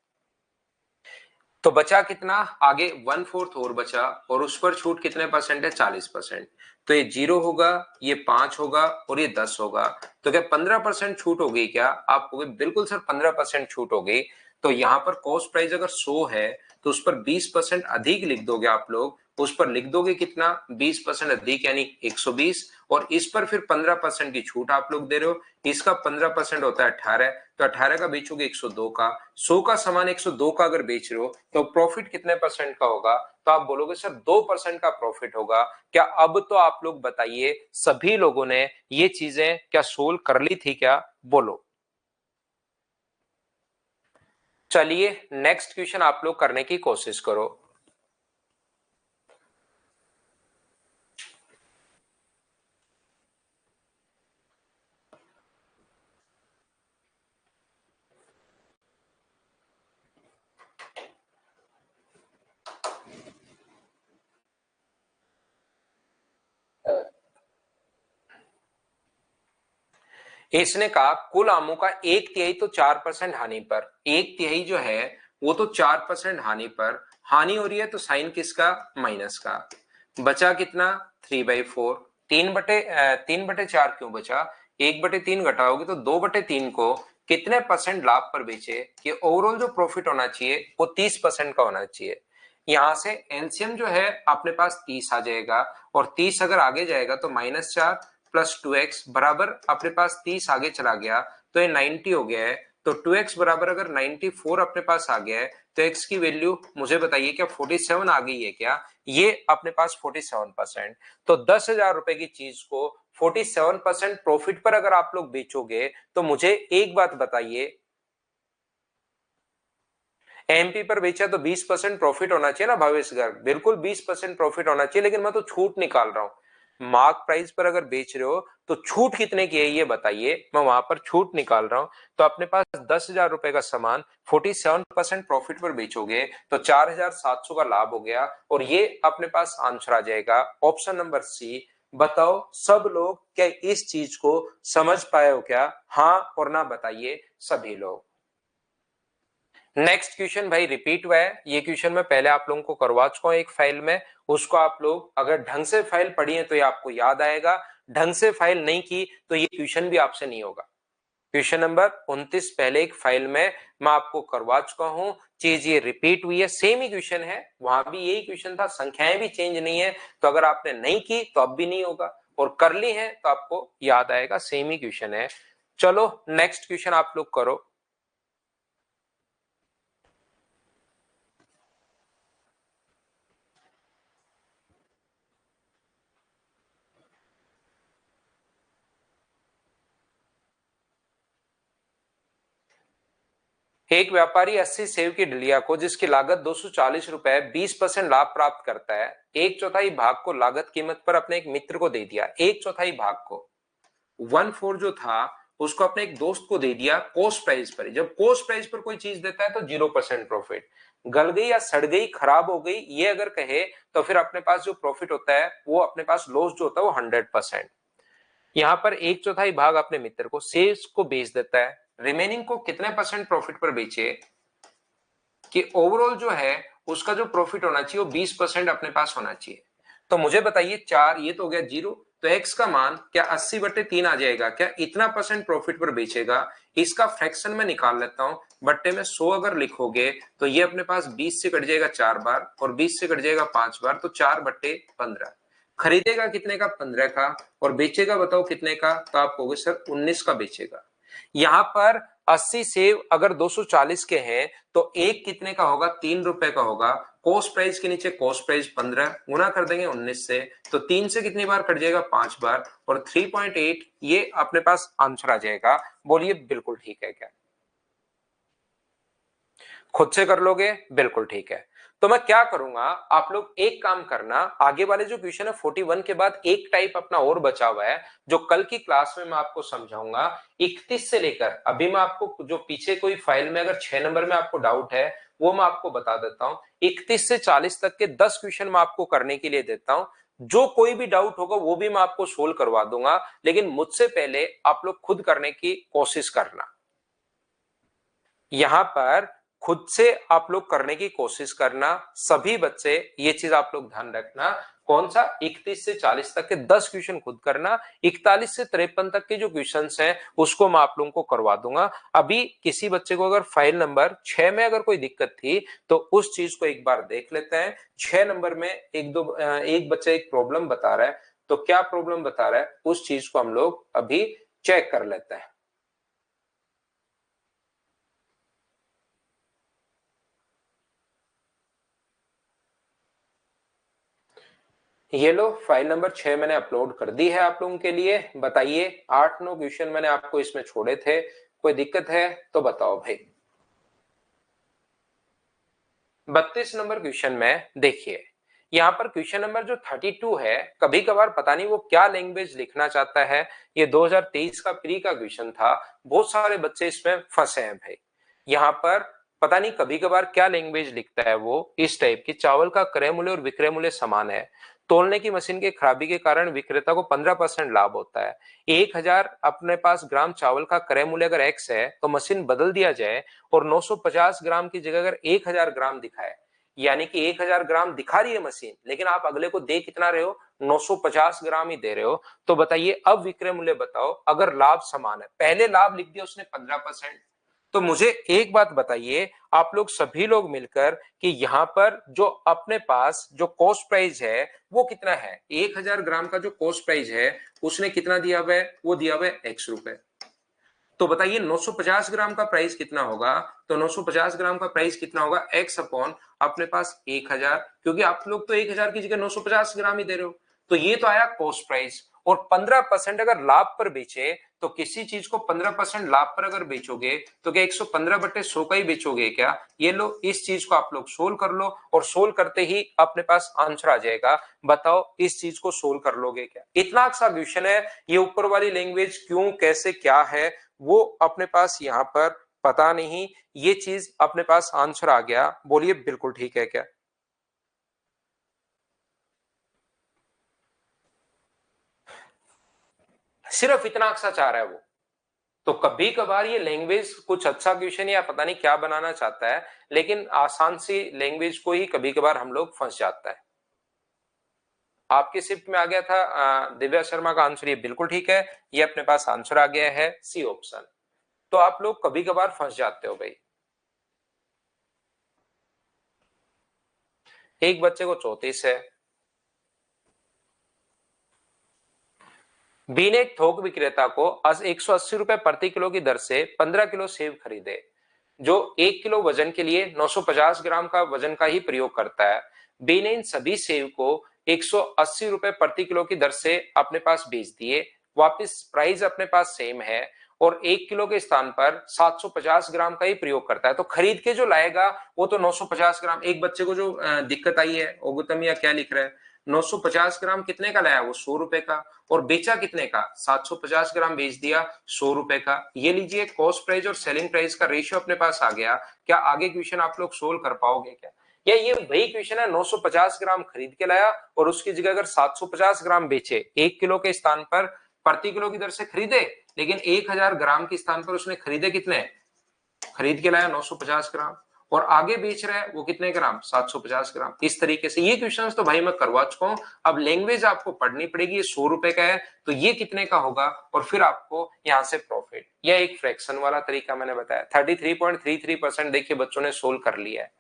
तो बचा कितना आगे 1/4 और बचा, और उस पर छूट कितने परसेंट है, 40%, तो ये 0 होगा, ये 5 होगा और ये 10 होगा, तो क्या 15% छूट हो गई क्या, आप कहोगे बिल्कुल सर 15% छूट हो गई। तो यहां पर कॉस्ट प्राइस अगर 100 है, तो उस पर 20% अधिक लिख दोगे आप लोग, उस पर लिख दोगे कितना 20% अधिक यानी 120, और इस पर फिर 15% की छूट आप लोग दे रहे हो, इसका 15% होता है 18, तो 18 का बेचोगे 102 का, 100 का सामान 102 का अगर बेच रहे हो तो प्रॉफिट कितने परसेंट का होगा, तो आप बोलोगे सर 2% का प्रॉफिट होगा क्या। अब तो आप लोग बताइए सभी लोगों ने ये चीजें क्या सोल्व कर ली थी क्या, बोलो। चलिए नेक्स्ट क्वेश्चन आप लोग करने की कोशिश करो। इसने कहा कुल आमों का 1/3 तो 4% हानि पर, 1/3 जो है वो तो 4% हानि पर, हानि हो रही है तो साइन किसका, माइनस का, बचा कितना 3/4, 3/4 क्यों बचा, 1/3 घटाओगे तो 2/3 को कितने परसेंट लाभ पर बेचे, कि ओवरऑल जो प्रॉफिट होना चाहिए वो 30% का होना चाहिए। यहां से एलसीएम जो है अपने पास 30 आ जाएगा, और 30 अगर आगे जाएगा तो -4 + 2x बराबर अपने पास 30 आगे चला गया, तो ये 90 हो गया है, तो 2x बराबर अगर 94 अपने पास आ गया है तो x की वैल्यू मुझे बताइए क्या 47 आ गई है क्या? ये अपने पास 47%। तो 10,000 रुपए की चीज को 47% प्रॉफिट पर अगर आप लोग बेचोगे तो मुझे एक बात बताइए, एमपी पर बेचा तो 20% प्रॉफिट होना चाहिए ना भावेश गर्ग, बिल्कुल 20% प्रॉफिट होना चाहिए, लेकिन मैं तो छूट निकाल रहा हूं। मार्क प्राइस पर अगर बेच रहे हो तो छूट कितने की है ये बताइए, मैं वहां पर छूट निकाल रहा हूं। तो अपने पास 10,000 रुपए का सामान 47% प्रॉफिट पर बेचोगे तो 4,700 का लाभ हो गया, और ये अपने पास आंसर आ जाएगा ऑप्शन नंबर सी। बताओ सब लोग क्या इस चीज को समझ पाए हो क्या? हाँ और ना बताइए सभी लोग। नेक्स्ट क्वेश्चन भाई रिपीट हुआ है, ये क्वेश्चन मैं पहले आप लोगों को करवा चुका हूं एक फाइल में, उसको आप लोग अगर ढंग से फाइल पढ़ी है तो ये आपको याद आएगा, ढंग से फाइल नहीं की तो ये क्वेश्चन भी आपसे नहीं होगा। क्वेश्चन नंबर 29 पहले एक फाइल में मैं आपको करवा चुका हूं, चीज ये रिपीट हुई है, सेम ही क्वेश्चन है, वहां भी यही क्वेश्चन था, संख्याएं भी चेंज नहीं है, तो अगर आपने नहीं की तो अब भी नहीं होगा, और कर ली है तो आपको याद आएगा, सेम ही क्वेश्चन है। चलो नेक्स्ट क्वेश्चन आप लोग करो। एक व्यापारी 80 सेव की डलिया को जिसकी लागत 240 रुपए 20% लाभ प्राप्त करता है, एक चौथाई भाग को लागत कीमत पर अपने एक मित्र को दे दिया, एक चौथाई भाग को 1/4 जो था उसको अपने एक दोस्त को दे दिया कॉस्ट प्राइस पर। जब कॉस्ट प्राइस पर कोई चीज देता है तो 0% प्रॉफिट, गल गई या सड़ गई खराब हो गई ये अगर कहे तो फिर अपने पास जो प्रॉफिट होता है वो अपने पास लॉस जो होता है वो 100%। यहाँ पर एक चौथाई भाग अपने मित्र को सेल्स को बेच देता है, रिमेनिंग को कितने परसेंट प्रॉफिट पर बेचे कि ओवरऑल जो है उसका जो प्रॉफिट होना चाहिए वो 20% अपने पास होना चाहिए। तो मुझे बताइए 4 ये तो हो गया 0, तो x का मान क्या 80/3 आ जाएगा क्या? इतना परसेंट प्रॉफिट पर बेचेगा, इसका फ्रैक्शन में निकाल लेता हूं, बट्टे में 100 अगर लिखोगे तो ये अपने पास 20 से कट जाएगा 4 बार और 20 से कट जाएगा 5 बार, तो 4/15। खरीदेगा कितने का? 15 का, और बेचेगा बताओ कितने का? तो आप कहोगे सर 19 का बेचेगा। यहां पर 80 सेव अगर 240 के हैं तो एक कितने का होगा? 3 रुपए का होगा। कॉस्ट प्राइस के नीचे कॉस्ट प्राइस 15 गुना कर देंगे 19 से, तो 3 से कितनी बार कट जाएगा? 5 बार, और 3.8 ये अपने पास आंसर आ जाएगा। बोलिए बिल्कुल ठीक है क्या? खुद से कर लोगे? बिल्कुल ठीक है। तो मैं क्या करूंगा, आप लोग एक काम करना, आगे वाले जो क्वेश्चन है 41 के बाद एक टाइप अपना और बचा हुआ है जो कल की क्लास में मैं आपको समझाऊंगा। 31 से लेकर अभी मैं आपको जो पीछे कोई फाइल में अगर 6 नंबर में आपको डाउट है वो मैं आपको बता देता हूं। 31 से 40 तक के 10 क्वेश्चन मैं आपको करने के लिए देता हूं, जो कोई भी डाउट होगा वो भी मैं आपको सोल्व करवा दूंगा, लेकिन मुझसे पहले आप लोग खुद करने की कोशिश करना। यहां पर खुद से आप लोग करने की कोशिश करना, सभी बच्चे ये चीज आप लोग ध्यान रखना। कौन सा? 31 से 40 तक के 10 क्वेश्चन खुद करना, 41 से 53 तक के जो क्वेश्चंस हैं उसको मैं आप लोगों को करवा दूंगा। अभी किसी बच्चे को अगर फाइल नंबर 6 में अगर कोई दिक्कत थी तो उस चीज को एक बार देख लेते हैं। 6 नंबर में एक बच्चा एक प्रॉब्लम बता रहा है, तो क्या प्रॉब्लम बता रहा है उस चीज को हम लोग अभी चेक कर लेते हैं। ये लो फाइल नंबर 6 मैंने अपलोड कर दी है आप लोगों के लिए। बताइए 8-9 क्वेश्चन मैंने आपको इसमें छोड़े थे, कोई दिक्कत है तो बताओ भाई। 32 नंबर क्वेश्चन में देखिए, यहाँ पर क्वेश्चन नंबर जो 32 है, कभी कभार पता नहीं वो क्या लैंग्वेज लिखना चाहता है, ये 2023 का प्री का क्वेश्चन था, बहुत सारे बच्चे इसमें फंसे हैं भाई। यहाँ पर पता नहीं कभी कभार क्या लैंग्वेज लिखता है वो, इस टाइप की। चावल का क्रय मूल्य और विक्रय मूल्य समान है, तोलने की मशीन के खराबी के कारण विक्रेता को 15% लाभ होता है। 1000 अपने पास ग्राम चावल का क्रय मूल्य अगर एक्स है तो मशीन बदल दिया जाए और 950 ग्राम की जगह अगर 1000 ग्राम दिखाए, यानी कि 1000 ग्राम दिखा रही है मशीन लेकिन आप अगले को दे कितना रहे हो? 950 ग्राम ही दे रहे हो। तो बताइए अब विक्रय मूल्य बताओ अगर लाभ समान है। पहले लाभ लिख दिया उसने 15%। तो मुझे एक बात बताइए, आप लोग सभी लोग मिलकर कि यहां पर जो अपने पास जो कॉस्ट प्राइस है वो कितना है? 1000 ग्राम का जो कॉस्ट प्राइस है उसने कितना दिया हुआ है? वो दिया हुआ है x रुपए। तो बताइए 950 ग्राम का प्राइस कितना होगा? तो 950 ग्राम का प्राइस कितना होगा? x अपॉन अपने पास 1000, क्योंकि आप लोग तो 1000 की जगह 950 ग्राम ही दे रहे हो। तो ये तो आया कॉस्ट प्राइस। और 15% अगर लाभ पर बेचे, तो किसी चीज को 15% लाभ पर अगर बेचोगे तो क्या 115/100 का ही बेचोगे क्या? ये लो, इस चीज को आप लोग सोल्व कर लो, और सोल्व करते ही अपने पास आंसर आ जाएगा। बताओ इस चीज को सोल्व कर लोगे क्या? इतना सा क्वेश्चन है। ये ऊपर वाली लैंग्वेज क्यों, कैसे, क्या है वो अपने पास यहाँ पर पता नहीं। ये चीज अपने पास आंसर आ गया। बोलिए बिल्कुल ठीक है क्या? सिर्फ इतना अक्सा चाह रहा है वो। तो कभी कभार ये लैंग्वेज कुछ अच्छा क्वेश्चन या पता नहीं क्या बनाना चाहता है, लेकिन आसान सी लैंग्वेज को ही कभी कभार हम लोग फंस जाता है। आपके शिफ्ट में आ गया था दिव्या शर्मा का आंसर, ये बिल्कुल ठीक है। ये अपने पास आंसर आ गया है सी ऑप्शन। तो आप लोग कभी कभार फंस जाते हो भाई। एक बच्चे को 34 है। बी ने एक थोक विक्रेता को 180 रुपए प्रति किलो की दर से 15 किलो सेब खरीदे, जो 1 किलो वजन के लिए 950 ग्राम का वजन का ही प्रयोग करता है। बी ने इन सभी सेब को 180 रुपए प्रति किलो की दर से अपने पास बेच दिए। वापिस प्राइस अपने पास सेम है, और 1 किलो के स्थान पर 750 ग्राम का ही प्रयोग करता है। तो खरीद के जो लाएगा वो तो 950 ग्राम। एक बच्चे को जो दिक्कत आई है, ओगुतमिया क्या लिख रहा है, 950 ग्राम कितने का लाया? वो 100 रुपए का। और बेचा कितने का? 750 ग्राम बेच दिया 100 रुपए का। ये लीजिए, कॉस्ट प्राइस और सेलिंग प्राइस का रेशियो अपने पास आ गया। क्या आगे क्वेश्चन आप लोग सोल्व कर पाओगे क्या? या ये वही क्वेश्चन है, 950 ग्राम खरीद के लाया और उसकी जगह अगर 750 ग्राम बेचे, 1 किलो के स्थान पर प्रति किलो की दर से खरीदे, लेकिन 1000 ग्राम के स्थान पर उसने खरीदे कितने? खरीद के लाया 950 ग्राम, और आगे बेच रहा है वो कितने ग्राम? 750 ग्राम। इस तरीके से ये क्वेश्चंस तो भाई मैं करवा चुका हूं। अब लैंग्वेज आपको पढ़नी पड़ेगी। ये 100 रुपए का है तो ये कितने का होगा, और फिर आपको यहां से प्रॉफिट। यह एक फ्रैक्शन वाला तरीका मैंने बताया। 33.33% देखिए बच्चों ने सोल्व कर लिया है।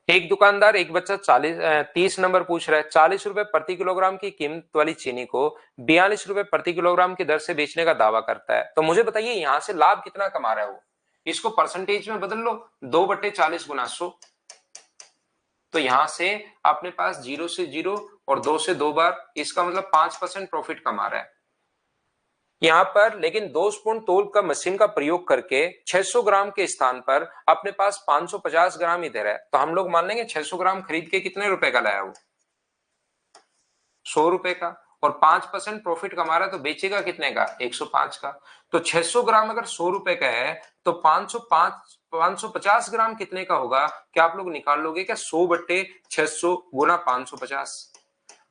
एक दुकानदार, एक बच्चा 30 नंबर पूछ रहा है, 40 रुपए प्रति किलोग्राम की कीमत वाली चीनी को 42 रुपए प्रति किलोग्राम की दर से बेचने का दावा करता है। तो मुझे बताइए यहां से लाभ कितना कमा रहा है वो? इसको परसेंटेज में बदल लो, 2/40 गुना 100। तो यहां से अपने पास 0 से 0 और 2 से 2 बार, इसका मतलब 5% प्रॉफिट कमा रहा है यहां पर। लेकिन दोषपूर्ण तौल का मशीन का प्रयोग करके 600 ग्राम के स्थान पर अपने पास 550 ग्राम ही दे रहा है। तो हम लोग मान लेंगे 600 ग्राम खरीद के कितने रुपए का लाया वो? 100 रुपए का। और 5% प्रॉफिट कमा रहा है, तो बेचेगा कितने का? 105 का। तो 600 ग्राम अगर 100 रुपए का है, तो 550 ग्राम कितने का होगा? क्या आप लोग निकाल लोगे क्या? 100/600 गुना 550।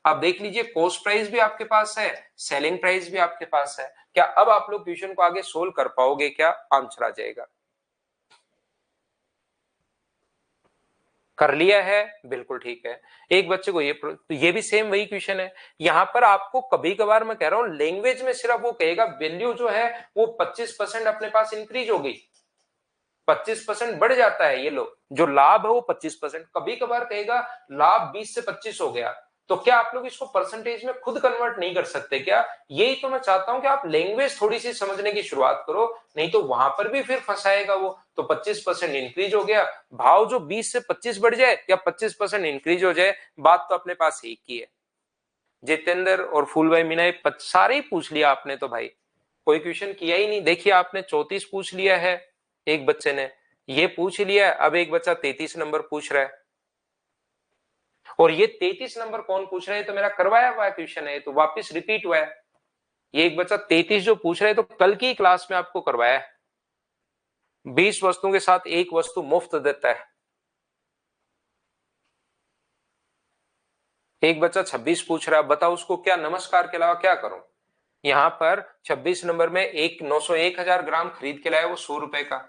अब देख लीजिए, कॉस्ट प्राइस भी आपके पास है, सेलिंग प्राइस भी आपके पास है। क्या अब आप लोग क्वेश्चन को आगे सोल्व कर पाओगे क्या? आंसर आ जाएगा। कर लिया है, बिल्कुल ठीक है। एक बच्चे को ये भी सेम वही क्वेश्चन है। यहां पर आपको कभी कभार मैं कह रहा हूं लैंग्वेज में सिर्फ वो कहेगा वैल्यू जो है वो 25% अपने पास इंक्रीज हो गई, 25% बढ़ जाता है। ये लो, जो लाभ है वो 25%, कभी कभार कहेगा लाभ 20 से 25 हो गया। तो क्या आप लोग इसको परसेंटेज में खुद कन्वर्ट नहीं कर सकते क्या? यही तो मैं चाहता हूं कि आप लैंग्वेज थोड़ी सी समझने की शुरुआत करो, नहीं तो वहां पर भी फिर फंसाएगा वो। तो 25% इंक्रीज हो गया, भाव जो 20 से 25 बढ़ जाए या 25% इंक्रीज हो जाए, बात तो अपने पास एक ही है। जितेंद्र और फूल भाई मीना सारे ही पूछ लिया आपने तो भाई, कोई क्वेश्चन किया ही नहीं। देखिए आपने 34 पूछ लिया है, एक बच्चे ने ये पूछ लिया। अब एक बच्चा 33 नंबर पूछ रहा है, और ये 33 नंबर कौन पूछ रहा है? तो मेरा करवाया हुआ क्वेश्चन है, तो वापस रिपीट हुआ है। ये एक बच्चा 33 जो पूछ रहा है, तो कल की क्लास में आपको करवाया है। 20 वस्तुओं के साथ एक वस्तु मुफ्त देता है। एक बच्चा 26 पूछ रहा है, बताओ उसको क्या नमस्कार के अलावा क्या करूं? यहां पर 26 नंबर में एक 901,000 ग्राम खरीद के लाया वो 100 रुपए का,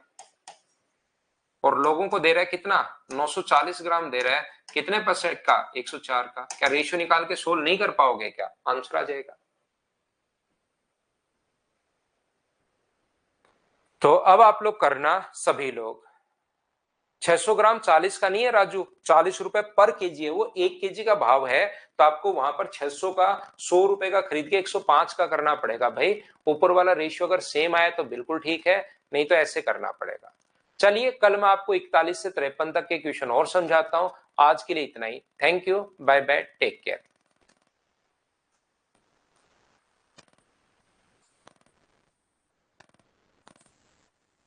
और लोगों को दे रहा है कितना? 940 ग्राम दे रहा है। कितने परसेंट का? 104 का। क्या रेशियो निकाल के सोल्व नहीं कर पाओगे क्या? आंसर आ जाएगा। तो अब आप लोग करना, सभी लोग 600 ग्राम 40 का नहीं है राजू, 40 रुपए पर केजी है, वो 1 केजी का भाव है। तो आपको वहां पर 600 का 100 रुपए का खरीद के 105 का करना पड़ेगा भाई। ऊपर वाला रेशियो अगर सेम आए तो बिल्कुल ठीक है, नहीं तो ऐसे करना पड़ेगा। चलिए कल मैं आपको 41 से 53 तक के क्वेश्चन और समझाता हूं। आज के लिए इतना ही। Thank you, bye bye, take care.